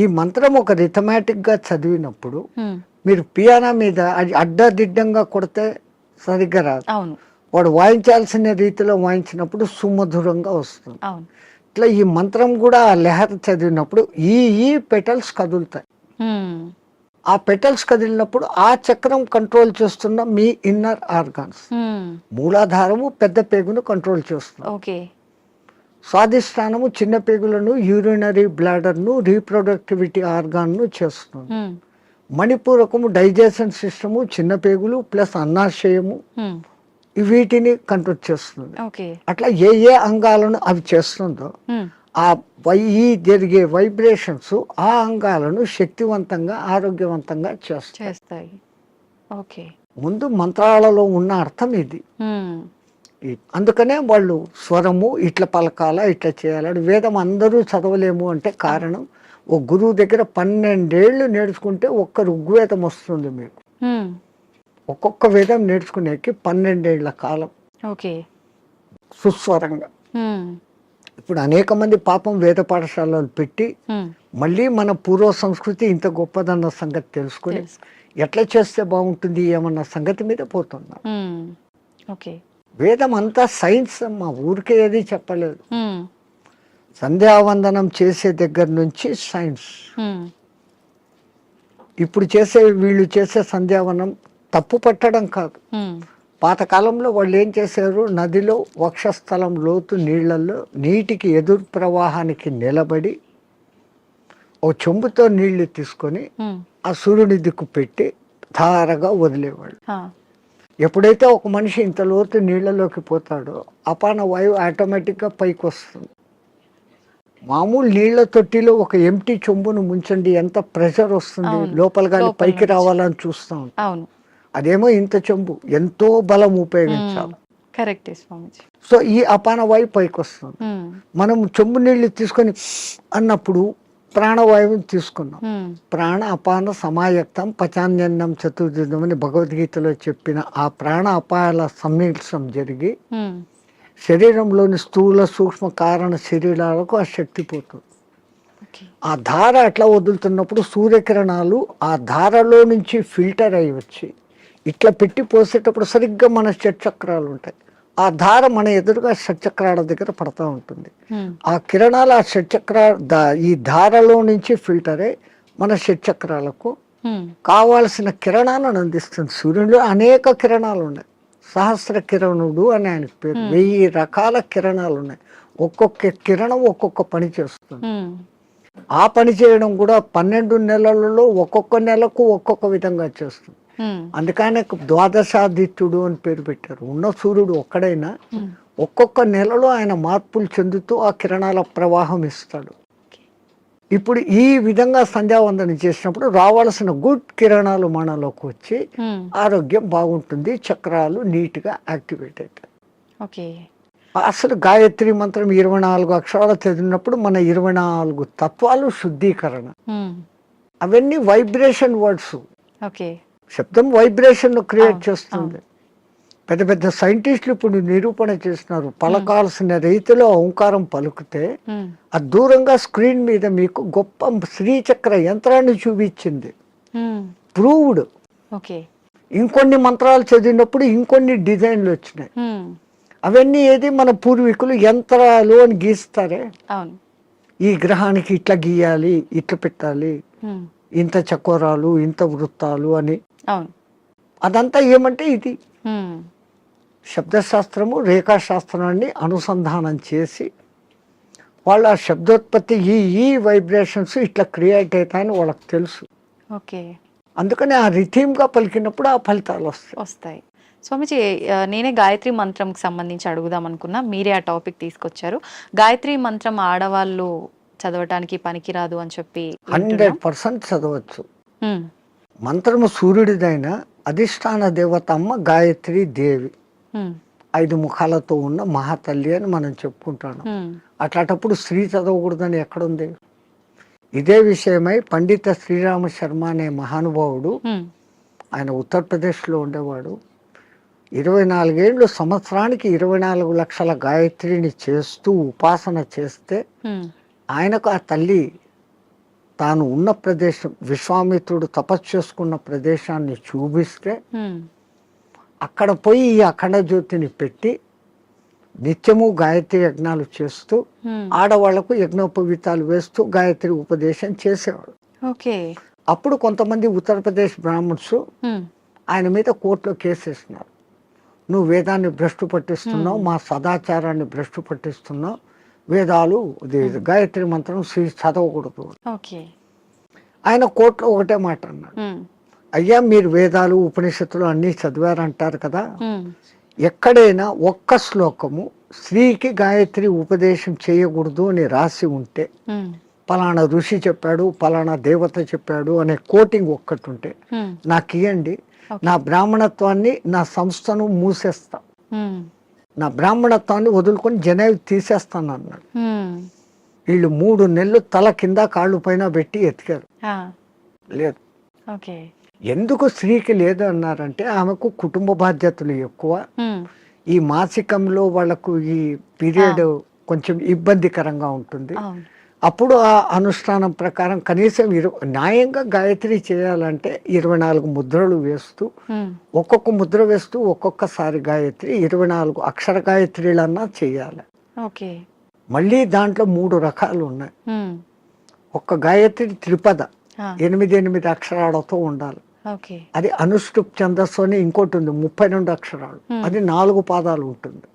ఈ మంత్రం ఒక రిథమాటిక్ గా చదివినప్పుడు మీరు పియానో మీద అది అడ్డదిడ్డంగా కొడితే సరిగ్గా రాదు. వాడు వాయించాల్సిన రీతిలో వాయించినప్పుడు సుమధురంగా వస్తుంది. ఇట్లా ఈ మంత్రం కూడా ఆ లెహర్ చదివినప్పుడు ఈ పెటల్స్ కదులుతాయి. ఆ పెటల్స్ కదిలినప్పుడు ఆ చక్రం కంట్రోల్ చేస్తున్న మీ ఇన్నర్ ఆర్గాన్స్. మూలాధారము పెద్ద పేగును కంట్రోల్ చేస్తుంది. స్వాధిష్టానము చిన్న పేగులను, యూరినరీ బ్లాడర్ ను, రీప్రొడక్టివిటీ ఆర్గాన్ ను చేస్తుంది. మణిపూరకము డైజెషన్ సిస్టము, చిన్న పేగులు ప్లస్ అన్నాశయము, వీటిని కంట్రోల్ చేస్తుంది. అట్లా ఏ అంగాలను అవి చేస్తుందో ఆ జరిగే వైబ్రేషన్స్ ఆ అంగాలను శక్తివంతంగా ఆరోగ్యవంతంగా చేస్తాయి. ముందు మంత్రాలలో ఉన్న అర్థం ఇది. అందుకనే వాళ్ళు స్వరము ఇట్లా పలకాల, ఇట్లా చేయాలని. వేదం అందరూ చదవలేము అంటే కారణం, ఓ గురువు దగ్గర 12 ఏళ్ళు నేర్చుకుంటే ఒక్క ఋగ్వేదం వస్తుంది మీకు. ఒక్కొక్క వేదం నేర్చుకునేకి 12 ఏళ్ల కాలం సుస్వరంగా. ఇప్పుడు అనేక మంది పాపం వేద పాఠశాలలు పెట్టి మళ్ళీ మన పూర్వ సంస్కృతి ఇంత గొప్పదన్న సంగతి తెలుసుకుని ఎట్లా చేస్తే బాగుంటుంది ఏమన్న సంగతి మీద పోతున్నా. వేదం అంతా సైన్స్ అమ్మా, ఊరికే ఏది చెప్పలేదు. సంధ్యావందనం చేసే దగ్గర నుంచి సైన్స్. ఇప్పుడు వీళ్ళు చేసే సంధ్యావనం తప్పు పట్టడం కాదు. పాతకాలంలో వాళ్ళు ఏం చేశారు, నదిలో వక్షస్థలం లోతు నీళ్లలో నీటికి ఎదురు ప్రవాహానికి నిలబడి ఓ చెంబుతో నీళ్లు తీసుకొని ఆ సూర్యుని దిక్కు పెట్టి ధారగా వదిలేవాళ్ళు. ఎప్పుడైతే ఒక మనిషి ఇంత లోతు నీళ్లలోకి పోతాడో అపాన వాయువు ఆటోమేటిక్గా పైకి వస్తుంది. మామూలు నీళ్ల తొట్టిలో ఒక ఎంటీ చెంబును ముంచండి, ఎంత ప్రెషర్ వస్తుంది, లోపల గాలి పైకి రావాలని చూస్తూ ఉంటాం. అదేమో ఇంత చెంబు, ఎంతో బలం ఉపయోగించాలి. సో ఈ అపాన వాయువు పైకి వస్తుంది. మనం చెంబు నీళ్లు తీసుకొని అన్నప్పుడు ప్రాణవాయువుని తీసుకున్నాం. ప్రాణ అపాన సమాయక్తం పచాన్యన్నం చతుర్జుదం అని భగవద్గీతలో చెప్పిన ఆ ప్రాణ అపాయాల సమ్మిళనం జరిగి శరీరంలోని స్థూల సూక్ష్మ కారణ శరీరాలకు ఆ శక్తి పోతుంది. ఆ ధార అట్లా వదులుతున్నప్పుడు సూర్యకిరణాలు ఆ ధారలో నుంచి ఫిల్టర్ అయ్యి వచ్చి ఇట్లా పెట్టి పోసేటప్పుడు సరిగ్గా మన షట్చక్రాలు ఉంటాయి. ఆ ధార మన ఎదురుగా షట్చక్రాల దగ్గర పడతా ఉంటుంది. ఆ కిరణాలు ఆ ఈ ధారలో నుంచి ఫిల్టర్ అయ్యి మన షట్చక్రాలకు కావాల్సిన కిరణాలను అందిస్తుంది. సూర్యుడిలో అనేక కిరణాలు ఉన్నాయి. సహస్ర కిరణుడు అని ఆయనకు పేరు. 1000 రకాల కిరణాలు ఉన్నాయి. ఒక్కొక్క కిరణం ఒక్కొక్క పని చేస్తుంది. ఆ పని చేయడం కూడా 12 నెలలలో ఒక్కొక్క నెలకు ఒక్కొక్క విధంగా చేస్తుంది. అందుకనే ద్వాదశాదిత్యుడు అని పేరు పెట్టారు. ఉన్న సూర్యుడు ఒక్కడైనా ఒక్కొక్క నెలలో ఆయన మార్పులు చెందుతూ ఆ కిరణాల ప్రవాహం ఇస్తాడు. ఇప్పుడు ఈ విధంగా సంధ్యావందనం చేసినప్పుడు రావాల్సిన గుడ్ కిరణాలు మనలోకి వచ్చి ఆరోగ్యం బాగుంటుంది. చక్రాలు నీట్ గా యాక్టివేట్ అవుతాయి. అసలు గాయత్రి మంత్రం 24 అక్షరాలు చదివినప్పుడు మన 24 తత్వాలు శుద్ధీకరణ. అవన్నీ వైబ్రేషన్ వర్డ్స్. శబ్దం వైబ్రేషన్ క్రియేట్ చేస్తుంది. పెద్ద పెద్ద సైంటిస్టులు ఇప్పుడు నిరూపణ చేస్తున్నారు. పలకాల్సిన రీతిలో ఓంకారం పలుకుతే అది దూరంగా స్క్రీన్ మీద మీకు గొప్ప శ్రీచక్ర యంత్రాన్ని చూపించింది. ప్రూవ్డ్. ఇంకొన్ని మంత్రాలు చదివినప్పుడు ఇంకొన్ని డిజైన్లు వచ్చినాయి. అవన్నీ ఏది మన పూర్వీకులు యంత్రాలు అని గీస్తారే, ఈ గ్రహానికి ఇట్లా గీయాలి, ఇట్లా పెట్టాలి, ఇంత చకోరాలు, ఇంత వృత్తాలు అని. అదంతా ఏమంటే ఇది శబ్దశాస్త్రము రేఖాశాస్త్రాన్ని అనుసంధానం చేసి వాళ్ళ శబ్దోత్పత్తి ఈ వైబ్రేషన్స్ ఇట్లా క్రియేట్ అవుతాయని వాళ్ళకి తెలుసు. అందుకని ఆ రిథీమ్గా పలికినప్పుడు ఆ ఫలితాలు వస్తాయి. స్వామిజీ, నేనే గాయత్రి మంత్రంకి సంబంధించి అడుగుదాం అనుకున్నా, మీరే ఆ టాపిక్ తీసుకొచ్చారు. గాయత్రి మంత్రం ఆడవాళ్ళు చదవటానికి పనికిరాదు అని చెప్పి 100% చదవచ్చు. మంత్రము సూర్యుడిదైన అధిష్టాన దేవత అమ్మ గాయత్రి దేవి, 5 ముఖాలతో ఉన్న మహాతల్లి అని మనం చెప్పుకుంటాం. అట్లాంటప్పుడు స్త్రీ చదవకూడదని ఎక్కడుంది? ఇదే విషయమై పండిత శ్రీరామ శర్మ అనే మహానుభావుడు, ఆయన ఉత్తరప్రదేశ్లో ఉండేవాడు, 24 ఏళ్ళు సంవత్సరానికి 24 లక్షల గాయత్రిని చేస్తూ ఉపాసన చేస్తే ఆయనకు ఆ తల్లి తాను ఉన్న ప్రదేశం, విశ్వామిత్రుడు తపస్సు చేసుకున్న ప్రదేశాన్ని చూపిస్తే అక్కడ పోయి ఈ అఖండ జ్యోతిని పెట్టి నిత్యము గాయత్రి యజ్ఞాలు చేస్తూ ఆడవాళ్లకు యజ్ఞోపవీతాలు వేస్తూ గాయత్రి ఉపదేశం చేసేవాడు. అప్పుడు కొంతమంది ఉత్తరప్రదేశ్ బ్రాహ్మణ్స్ ఆయన మీద కోర్టులో కేసేస్తున్నారు. నువ్వు వేదాన్ని భ్రష్టు పట్టిస్తున్నావు, మా సదాచారాన్ని భ్రష్టు పట్టిస్తున్నావు, వేదాలు గాయత్రి మంత్రం చదవకూడదు. ఆయన కోర్టులో ఒకటే మాట అన్నాడు, అయ్యా మీరు వేదాలు ఉపనిషత్తులు అన్నీ చదివారంటారు కదా, ఎక్కడైనా ఒక్క శ్లోకము స్త్రీకి గాయత్రి ఉపదేశం చేయకూడదు అని రాసి ఉంటే, పలానా ఋషి చెప్పాడు, పలానా దేవత చెప్పాడు అనే కోటింగ్ ఒక్కటి ఉంటే నాకు ఇవ్వండి, నా బ్రాహ్మణత్వాన్ని, నా సంస్థను మూసేస్తా, నా బ్రాహ్మణత్వాన్ని వదులుకొని జనేవి తీసేస్తాను అన్నాడు. వీళ్ళు 3 నెలలు తల కింద కాళ్ళు పైన పెట్టి ఎతికారు, లేదు. ఎందుకు స్త్రీకి లేదు అన్నారంటే ఆమెకు కుటుంబ బాధ్యతలు ఎక్కువ, ఈ మాసికంలో వాళ్ళకు ఈ పీరియడ్ కొంచెం ఇబ్బందికరంగా ఉంటుంది. అప్పుడు ఆ అనుష్ఠానం ప్రకారం కనీసం న్యాయంగా గాయత్రి చేయాలంటే 24 ముద్రలు వేస్తూ, ఒక్కొక్క ముద్ర వేస్తూ ఒక్కొక్కసారి గాయత్రి 24 అక్షర గాయత్రిలన్నా చేయాలి. మళ్ళీ దాంట్లో 3 రకాలు ఉన్నాయి. ఒక్క గాయత్రి త్రిపద 8 అక్షరాలతో ఉండాలి. అది అనుష్ఠుప్ ఛందస్సు అని ఇంకోటి ఉంది, 32 అక్షరాలు, అది 4 పాదాలు ఉంటుంది,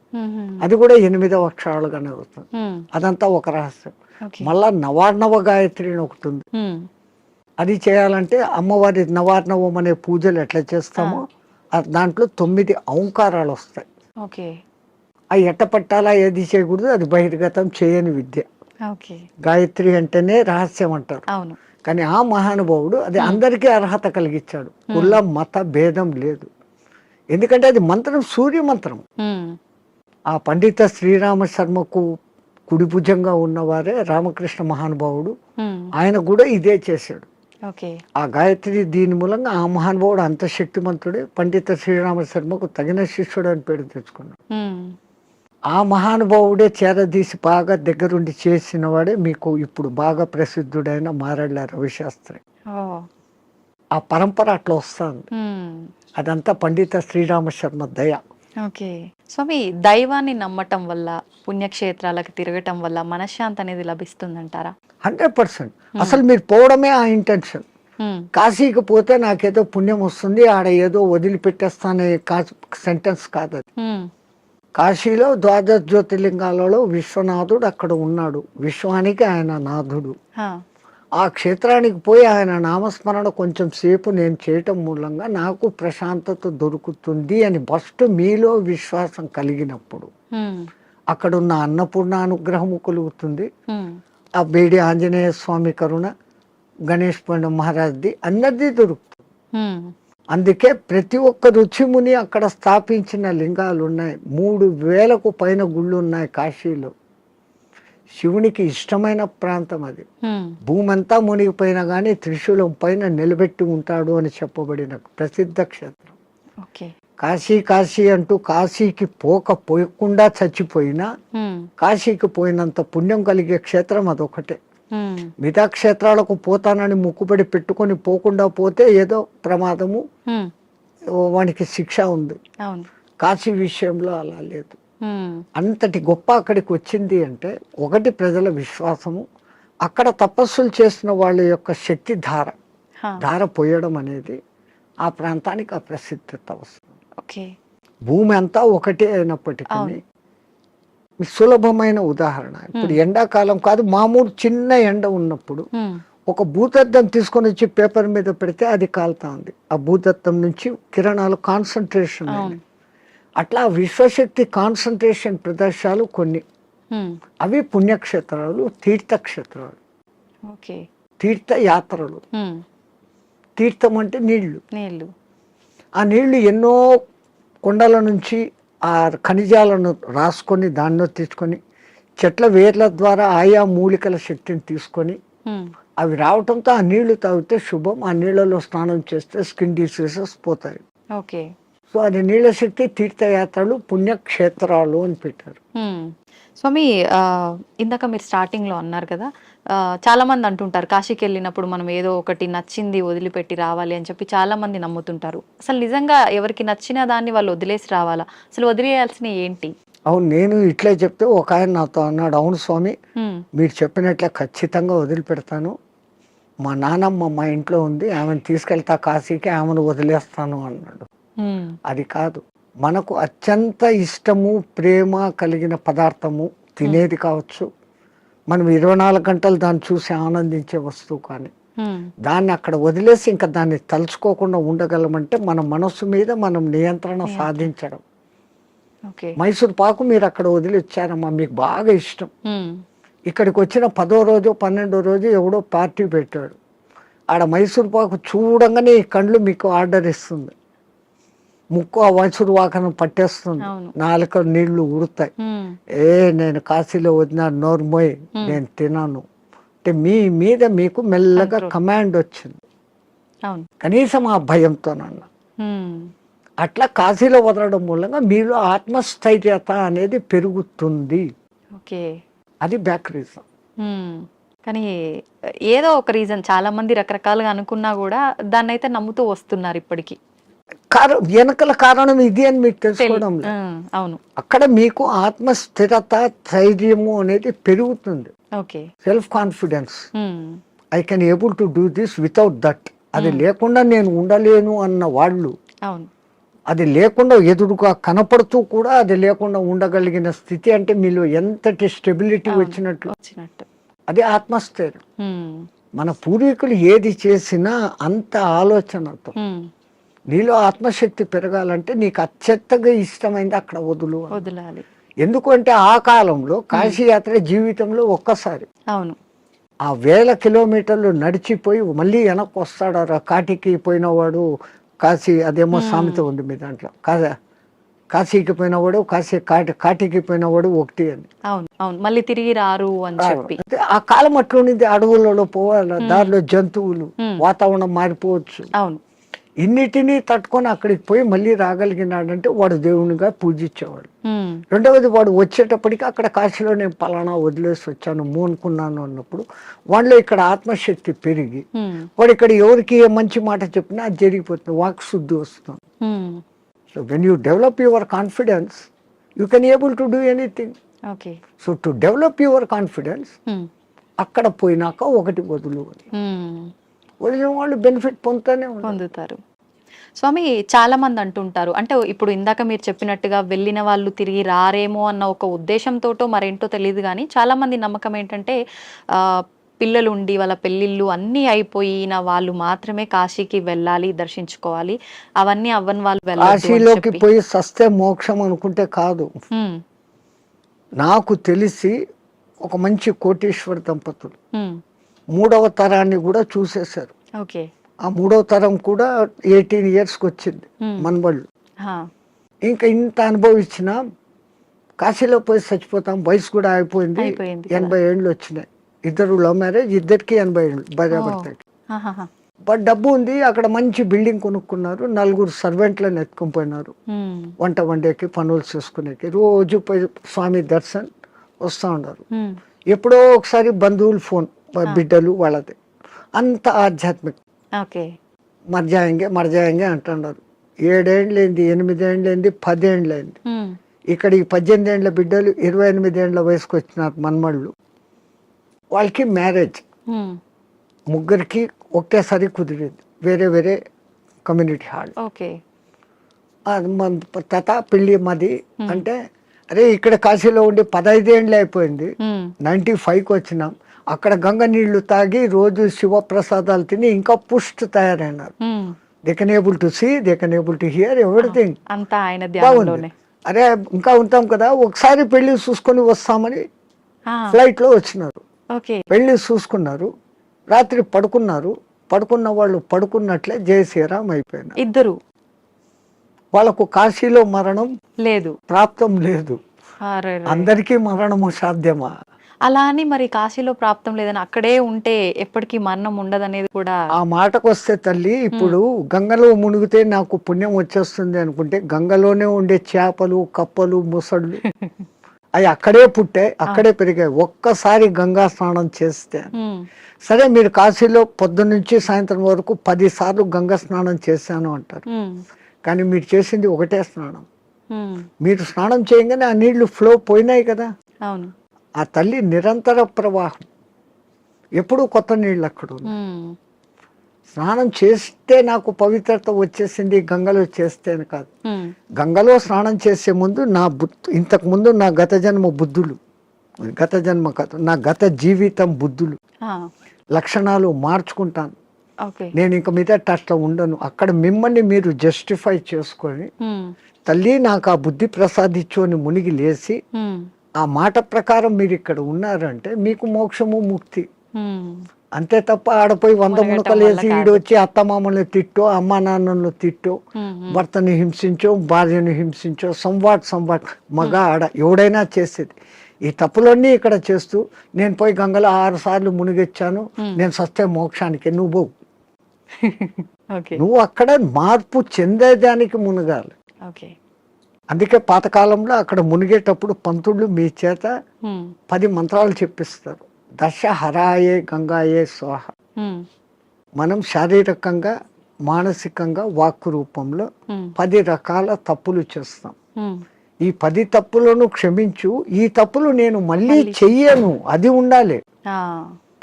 అది కూడా 8వ అక్షరాలుగానే వస్తుంది. అదంతా ఒక రహస్యం. మళ్ళా నవార్ణవ గాయత్రి అని ఒకటి ఉంది, అది చేయాలంటే అమ్మవారి నవార్ణవం అనే పూజలు ఎట్లా చేస్తామో దాంట్లో 9 ఔంకారాలు వస్తాయి. అవి ఎట్ట పట్టాలా, ఏది చేయకూడదు, అది బహిర్గతం చేయని విద్య. గాయత్రి అంటేనే రహస్యం అంటారు. కానీ ఆ మహానుభావుడు అది అందరికీ అర్హత కలిగించాడు. కుల మత భేదం లేదు, ఎందుకంటే అది మంత్రం సూర్య మంత్రం. ఆ పండిత శ్రీరామ శర్మకు కుడి భుజంగా ఉన్నవారే రామకృష్ణ మహానుభావుడు, ఆయన కూడా ఇదే చేశాడు. ఆ గాయత్రి దీని మూలంగా ఆ మహానుభావుడు అంత శక్తిమంతుడే, పండిత శ్రీరామ శర్మకు తగిన శిష్యుడు అని పేరు తెచ్చుకున్నాడు. ఆ మహానుభావుడే చేరదీసి బాగా దగ్గరుండి చేసిన వాడే మీకు ఇప్పుడు బాగా ప్రసిద్ధుడైన మారెళ్ళ రవిశాస్త్రి. ఆ పరంపర అట్లా వస్తుంది. అదంతా పండిత శ్రీరామ శర్మ దయ. స్వామి, దైవాన్ని నమ్మటం వల్ల, పుణ్యక్షేత్రాలకు తిరగటం వల్ల మనశ్శాంతి అనేది లభిస్తుందంటారా? 100%. అసలు మీరు పోవడమే ఆ ఇంటెన్షన్. కాశీకి పోతే నాకేదో పుణ్యం వస్తుంది, ఆడ ఏదో వదిలిపెట్టేస్తానే సెంటెన్స్ కాదు అది. కాశీలో 12 జ్యోతిర్లింగాలలో విశ్వనాథుడు అక్కడ ఉన్నాడు, విశ్వానికి ఆయన నాథుడు. ఆ క్షేత్రానికి పోయి ఆయన నామస్మరణ కొంచెం సేపు నేను చేయటం మూలంగా నాకు ప్రశాంతత దొరుకుతుంది అని ఫస్ట్ మీలో విశ్వాసం కలిగినప్పుడు అక్కడున్న అన్నపూర్ణ అనుగ్రహము కలుగుతుంది. ఆ బేడి ఆంజనేయ స్వామి కరుణ, గణేష్ పండు మహారాజ్ది అందరిది దొరుకుతుంది. అందుకే ప్రతి ఒక్క రుచిముని అక్కడ స్థాపించిన లింగాలు ఉన్నాయి. 3000కు పైన గుళ్ళు ఉన్నాయి కాశీలో. శివునికి ఇష్టమైన ప్రాంతం అది. ఉమ్, భూమి అంతా మునిగిపోయినా కానీ త్రిశూలం పైన నిలబెట్టి ఉంటాడు అని చెప్పబడిన ప్రసిద్ధ క్షేత్రం. ఓకే. కాశీ కాశీ అంటూ కాశీకి పోకుండా చచ్చిపోయినా ఉమ్, కాశీకి పోయినంత పుణ్యం కలిగే క్షేత్రం అదొకటే. ఉమ్, మిగతా క్షేత్రాలకు పోతానని ముక్కుబడి పెట్టుకొని పోకుండా పోతే ఏదో ప్రమాదము, ఉమ్, వానికి శిక్ష ఉంది. అవును. కాశీ విషయంలో అలా లేదు. ఉమ్, అంతటి గొప్ప అక్కడికి వచ్చింది అంటే ఒకటి ప్రజల విశ్వాసము, అక్కడ తపస్సులు చేసిన వాళ్ళ యొక్క శక్తి హా, ధార పోయడం అనేది ఆ ప్రాంతానికి ఆ ప్రసిద్ధత వస్తుంది. ఓకే. భూమి అంతా ఒకటే అయినప్పటికీ అవును. సులభమైన ఉదాహరణ, ఇప్పుడు ఎండాకాలం కాదు, మామూలు చిన్న ఎండ ఉన్నప్పుడు ఉమ్, ఒక భూతద్దం తీసుకొని వచ్చి పేపర్ మీద పెడితే అది కాలుతా ఉంది. ఆ భూతద్దం నుంచి కిరణాలు కాన్సన్ట్రేషన్. అవును. అట్లా విశ్వశక్తి కాన్సన్ట్రేషన్ ప్రదేశాలు కొన్ని, ఉమ్, అవి పుణ్యక్షేత్రాలు, తీర్థక్షేత్రాలు, ఓకే. తీర్థయాత్రలు. ఉమ్, తీర్థం అంటే నీళ్లు. నీళ్ళు. ఆ నీళ్లు ఎన్నో కొండల నుంచి ఆ ఖనిజాలను రాసుకొని దానిలో తీసుకొని చెట్ల వేర్ల ద్వారా ఆయా మూలికల శక్తిని తీసుకొని ఉమ్, అవి రావటంతో ఆ నీళ్లు తాగితే శుభం. ఆ నీళ్లలో స్నానం చేస్తే స్కిన్ డిసీజెస్ పోతాయి. ఓకే. సో అది నీళ్ళ శక్తి, తీర్థయాత్రలు, పుణ్యక్షేత్రాలు అని పెట్టారు. ఉమ్. స్వామి, ఇందాక మీరు స్టార్టింగ్లో అన్నారు కదా, చాలా మంది అంటుంటారు కాశీకి వెళ్ళినప్పుడు మనం ఏదో ఒకటి నచ్చింది వదిలిపెట్టి రావాలి అని చెప్పి చాలా మంది నమ్ముతుంటారు. అసలు నిజంగా ఎవరికి నచ్చిన దాన్ని వాళ్ళు వదిలేసి రావాలా? అసలు వదిలేయాల్సిన ఏంటి? అవును, నేను ఇట్లే చెప్తే ఒక ఆయన నాతో అన్నాడు, అవును స్వామి ఉమ్, మీరు చెప్పినట్లే ఖచ్చితంగా వదిలిపెడతాను. మా నానమ్మ మా ఇంట్లో ఉంది, ఆమెను తీసుకెళ్తా కాశీకి, ఆమెను వదిలేస్తాను అన్నాడు. ఉమ్, అది కాదు, మనకు అత్యంత ఇష్టము, ప్రేమ కలిగిన పదార్థము, తినేది కావచ్చు, మనం 24 గంటలు దాన్ని చూసి ఆనందించే వస్తువు, కానీ ఉమ్, దాన్ని అక్కడ వదిలేసి ఇంకా దాన్ని తలుచుకోకుండా ఉండగలమంటే మన మనస్సు మీద మనం నియంత్రణ సాధించడం. ఓకే. మైసూర్ పాకు మీరు అక్కడ వదిలి వచ్చారమ్మా, మీకు బాగా ఇష్టం. ఉమ్, ఇక్కడికి వచ్చిన 10వ రోజు 12వ రోజు ఎవడో పార్టీ పెట్టాడు, ఆడ మైసూర్ పాకు చూడంగానే ఈ కళ్ళు మీకు ఆర్డర్ ఇస్తుంది, ముక్కు ఆ మైసూర్ పాకను పట్టేస్తుంది, అవును. నాలుక నీళ్లు ఉడతాయి. ఉమ్, నేను కాశీలో వదిన నోర్మోయ్ నేను తినాను అంటే మీ మీద మీకు మెల్లగా Control. కమాండ్ వచ్చింది, అవును. కనీసం ఆ భయంతోనన్నా. ఉమ్, అట్లా కాశీలో వదలడం మూలంగా మీలో ఆత్మస్థైర్యత అనేది పెరుగుతుంది. ఓకే. అది బ్యాక్ రీజన్. ఉమ్, కానీ ఏదో ఒక రీజన్, చాలా మంది రకరకాలుగా అనుకున్నా కూడా దాన్ని అయితే నమ్ముతూ వస్తున్నారు ఇప్పటికి. వెనకల కారణం ఇది అని మీకు తెలుసుకోవడం లేదు. అవును. అక్కడ మీకు ఆత్మస్థిరత, ధైర్యము అనేది పెరుగుతుంది. Okay. Self confidence, um, I can able to do this without that. అది లేకుండా నేను ఉండలేను అన్న వాళ్ళు, అవును. అది లేకుండా ఎదురుగా కనపడుతూ కూడా అది లేకుండా ఉండగలిగిన స్థితి అంటే మీలో ఎంతటి స్టెబిలిటీ వచ్చినట్లు, అది ఆత్మస్థైర్యం. ఉమ్, మన పూర్వీకులు ఏది చేసినా అంత ఆలోచనతో. ఉమ్, నీలో ఆత్మశక్తి పెరగాలంటే నీకు అత్యంతగా ఇష్టమైంది అక్కడ వదలాలి. ఎందుకంటే ఆ కాలంలో కాశీయాత్ర జీవితంలో ఒక్కసారి. అవును. ఆ 1000 కిలోమీటర్లు నడిచిపోయి మళ్ళీ వెనక్కి వస్తాడు. కాటికి పోయినవాడు కాశీ, అదేమో సామెత ఉంది మీ దాంట్లో, కాశీకి పోయినవాడు కాటికి పోయినవాడు ఒకటి అని. అవును, అవును, మళ్ళీ తిరిగి రారు అని చెప్పి. ఆ కాలం అట్లుంది, అడవులలో పోవాలి, దారిలో జంతువులు, వాతావరణం మారిపోవచ్చు. అవును. ఇన్నిటినీ తట్టుకొని అక్కడికి పోయి మళ్ళీ రాగలిగినాడంటే వాడు దేవునిగా పూజించేవాడు. ఉమ్, రెండవది, వాడు వచ్చేటప్పటికి అక్కడ కాశీలో నేను పలానా వదిలేసి వచ్చాను మోనుకున్నాను అన్నప్పుడు వాళ్ళలో ఇక్కడ ఆత్మశక్తి పెరిగి వాడు ఇక్కడ ఎవరికి ఏ మంచి మాట చెప్పినా అది జరిగిపోతుంది, వాక్ శుద్ధి వస్తుంది. So when you develop your confidence you can able to do anything. Okay. So to develop your confidence అక్కడ పోయినాక ఒకటి వదిలిన వాళ్ళు బెనిఫిట్ పొందుతారు. స్వామి, చాలా మంది అంటుంటారు, అంటే ఇప్పుడు ఇందాక మీరు చెప్పినట్టుగా వెళ్ళిన వాళ్ళు తిరిగి రారేమో అన్న ఒక ఉద్దేశంతోటో మరేంటో తెలియదు, కానీ చాలా మంది నమ్మకం ఏంటంటే పిల్లలు ఉండి వాళ్ళ పెళ్ళిళ్ళు అన్నీ అయిపోయిన వాళ్ళు మాత్రమే కాశీకి వెళ్ళాలి, దర్శించుకోవాలి, అవన్నీ అవ్వని వాళ్ళు కాశీలోకి పోయి సస్తే మోక్షం అనుకుంటే కాదు. నాకు తెలిసి ఒక మంచి కోటీశ్వర దంపతులు 3వ తరాన్ని కూడా చూసేశారు. ఓకే. ఆ 3వ తరం కూడా 18 yearsకి వచ్చింది మనవాళ్ళు. ఇంకా ఇంత అనుభవించిన కాశీలో పోయి చచ్చిపోతాం, వయసు కూడా అయిపోయింది, అయిపోయింది కదా. 80 ఏళ్ళు వచ్చినాయి. ఇద్దరు లవ్ మ్యారేజ్, ఇద్దరికి 80 ఏళ్ళు భార్యాభర్తకి. ఆహాహా. బట్ డబ్బు ఉంది, అక్కడ మంచి బిల్డింగ్ కొనుక్కున్నారు, 4 సర్వెంట్లను ఎత్తుకొని పోయినారు, వంట వండేకి పనులు చేసుకునేకి. రోజు పోయి స్వామి దర్శన్ వస్తూ ఉన్నారు. ఎప్పుడో ఒకసారి బంధువులు ఫోన్, బిడ్డలు వాళ్ళది. అంత ఆధ్యాత్మిక. ఓకే. మర్జాయంగే అంటున్నారు. 7 ఏళ్ళైంది, 8 ఏళ్ళైంది, 10 ఏళ్ళైంది. ఇక్కడ ఈ 18 ఏళ్ళ బిడ్డలు 28 ఏళ్ళ వయసుకు వచ్చినారు మన్మళ్ళు. వాళ్ళకి మ్యారేజ్ ముగ్గురికి ఒకేసారి కుదిరింది, వేరే వేరే కమ్యూనిటీ హాల్. ఓకే. తత పెళ్లి మాది అంటే, అరే ఇక్కడ కాశీలో ఉండి 15 ఏళ్ళు అయిపోయింది, 95కి వచ్చినాం, అక్కడ గంగ నీళ్లు తాగి రోజు శివప్రసాదాలు తిని ఇంకా పుష్టి తయారైనారు. They can able to see, they can able to hear everything. అంతా ఆయన ధ్యానంలోనే. అరే ఇంకా ఉంటాం కదా, ఒకసారి పెళ్లి చూసుకొని వస్తామని ఫ్లైట్ లో వచ్చినారు. పెళ్లి చూసుకున్నారు, రాత్రి పడుకున్నారు. పడుకున్న వాళ్ళు పడుకున్నట్లే జయ శ్రీరామ్ అయిపోయినారు ఇద్దరు. వాళ్ళకు కాశీలో మరణం లేదు, ప్రాప్తం లేదు. అందరికీ మరణము సాధ్యమా? అలా అని మరి కాశీలో ప్రాప్తం లేదని అక్కడే ఉంటే ఎప్పటికీ మరణం ఉండదనేది కూడా. ఆ మాటకు వస్తే తల్లి, ఇప్పుడు గంగలో మునిగితే నాకు పుణ్యం వచ్చేస్తుంది అనుకుంటే, గంగలోనే ఉండే చేపలు, కప్పలు, ముసళ్ళు అవి అక్కడే పుట్టాయి, అక్కడే పెరిగాయి. ఒక్కసారి గంగా స్నానం చేస్తే, సరే మీరు కాశీలో పొద్దున్న నుంచి సాయంత్రం వరకు 10 సార్లు గంగా స్నానం చేశాను అంటారు, కానీ మీరు చేసింది ఒకటే స్నానం. మీరు స్నానం చేయగానే ఆ నీళ్లు ఫ్లో పోయినాయి కదా. అవును. ఆ తల్లి నిరంతర ప్రవాహం, ఎప్పుడూ కొత్త నీళ్ళు అక్కడ ఉన్నాయి. స్నానం చేస్తే నాకు పవిత్రత వచ్చేసింది గంగలో చేస్తే అని కాదు. గంగలో స్నానం చేసే ముందు ఇంతకు ముందు నా గత జన్మ బుద్ధులు, గత జన్మ కాదు, నా గత జీవితం బుద్ధులు, లక్షణాలు మార్చుకుంటాను. నేను ఇంక మీద అట్లా ఉండను. అక్కడ మిమ్మల్ని మీరు జస్టిఫై చేసుకొని, తల్లి నాకు ఆ బుద్ధి ప్రసాదించు అని మునిగి లేచి, ఆ మాట ప్రకారం మీరు ఇక్కడ ఉన్నారంటే మీకు మోక్షము, ముక్తి. అంతే తప్ప ఆడపోయి 100 మునకలు వేసి ఈడొచ్చి అత్తమామల్ని తిట్టో, అమ్మా నాన్నలను తిట్టో, భర్తని హింసించో, భార్యను హింసించో, సంవాట్ మగ ఆడ ఎవడైనా చేసేది. ఈ తప్పులన్నీ ఇక్కడ చేస్తూ, నేను పోయి గంగలో 6 సార్లు మునిగొచ్చాను, నేను సస్తే మోక్షానికి, నువ్వు నువ్వు అక్కడ మార్పు చెందేదానికి మునగాలి. అందుకే పాతకాలంలో అక్కడ మునిగేటప్పుడు పంతుళ్ళు మీ చేత 10 మంత్రాలు చెప్పిస్తారు. దశ హరాయే గంగాయే స్వాహ. మనం శారీరకంగా, మానసికంగా, వాక్కు రూపంలో 10 రకాల తప్పులు చేస్తాం. ఈ 10 తప్పులను క్షమించు, ఈ తప్పులు నేను మళ్ళీ చెయ్యను, అది ఉండాలి.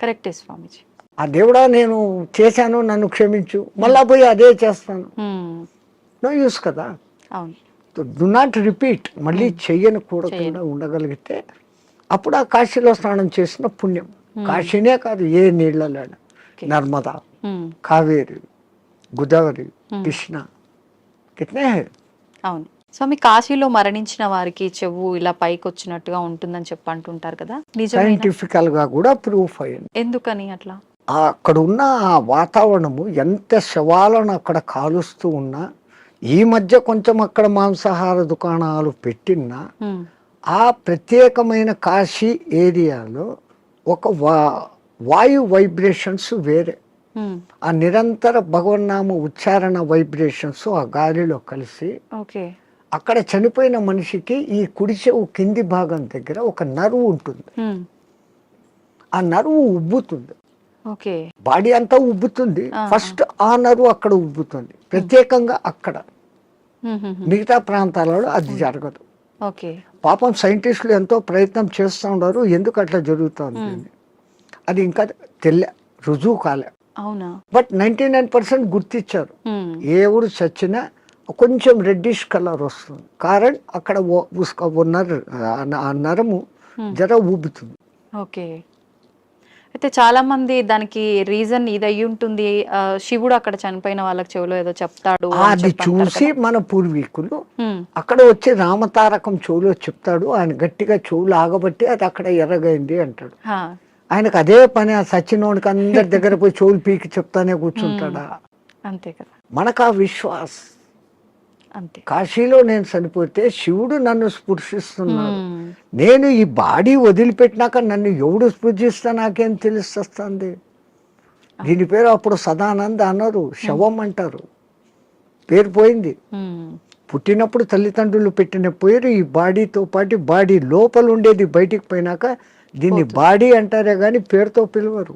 కరెక్టే స్వామిజీ. ఆ దేవుడా నేను చేశాను, నన్ను క్షమించు, మళ్ళా పోయి అదే చేస్తాను, నో యూస్ కదా. Do not repeat. మళ్ళీ చెయ్యను కూడకుండా ఉండగలిగితే అప్పుడు ఆ కాశీలో స్నానం చేసిన పుణ్యం. కాశీనే కాదు, ఏ నీళ్ళలో, నర్మదా, కావేరి, గోదావరి, కృష్ణ, కితనే. అవును స్వామి, కాశీలో మరణించిన వారికి చెవు ఇలా పైకి వచ్చినట్టుగా ఉంటుందని చెప్పి అంటుంటారు కదా, సైంటిఫికల్ గా కూడా ప్రూఫ్ అయ్యింది. ఎందుకని అట్లా? అక్కడ ఉన్న ఆ వాతావరణము, ఎంత శవాలను అక్కడ కాలుస్తూ ఉన్నా, ఈ మధ్య కొంచెం అక్కడ మాంసాహార దుకాణాలు పెట్టినా, ఆ ప్రత్యేకమైన కాశీ ఏరియాలో ఒక వాయు వైబ్రేషన్స్ వేరే. ఆ నిరంతర భగవన్నామ ఉచ్చారణ వైబ్రేషన్స్ ఆ గాలిలో కలిసి, అక్కడ చనిపోయిన మనిషికి ఈ కుడి చెవు కింది భాగం దగ్గర ఒక నర్వ్ ఉంటుంది. ఆ నర్వ్ ఉబ్బుతుంది, బాడీ అంతా ఉబ్బుతుంది. ఫస్ట్ ఆ నర్వ్ అక్కడ ఉబ్బుతుంది, ప్రత్యేకంగా అక్కడ. మిగతా ప్రాంతాలలో అది జరగదు. పాపం సైంటిస్టులు ఎంతో ప్రయత్నం చేస్తూ ఉన్నారు, ఎందుకు అట్లా జరుగుతుంది అది ఇంకా రుజువు కాలే. బట్ 99% గుర్తించారు. ఏ ఊరు చచ్చినా కొంచెం రెడ్డిష్ కలర్ వస్తుంది, కారణం అక్కడ ఆ నరము జర ఊబుతుంది. అయితే చాలా మంది దానికి రీజన్ ఇది అయ్యి ఉంటుంది, శివుడు అక్కడ చనిపోయిన వాళ్ళకి చెవులో ఏదో చెప్తాడు, అది చూసి మన పూర్వీకులు అక్కడ వచ్చి రామతారకం చెవులో చెప్తాడు, ఆయన గట్టిగా చెవులు ఆగబట్టి అది అక్కడ ఎర్రగైంది అంటాడు. ఆయనకు అదే పని, ఆ సచ్చినోడికి అందరి దగ్గర పోయి చెవులు పీకి చెప్తానే కూర్చుంటాడా? అంతే కదా. మనకు ఆ విశ్వాస్ అంతే. కాశీలో నేను చనిపోతే శివుడు నన్ను స్పృశిస్తున్నాడు. ఉమ్, నేను ఈ బాడీ వదిలిపెట్టినాక నన్ను ఎవడు స్పృశిస్తా నాకేం తెలుస్తుంది. దీని పేరు అప్పుడు సదానంద అన్నారు, శవం అంటారు. పేరు పోయింది. ఉమ్, పుట్టినప్పుడు తల్లిదండ్రులు పెట్టిన పేరు ఈ బాడీతో పాటు బాడీ లోపల ఉండేది బయటికి పోయినాక దీన్ని బాడీ అంటారే కానీ పేరుతో పిలవరు.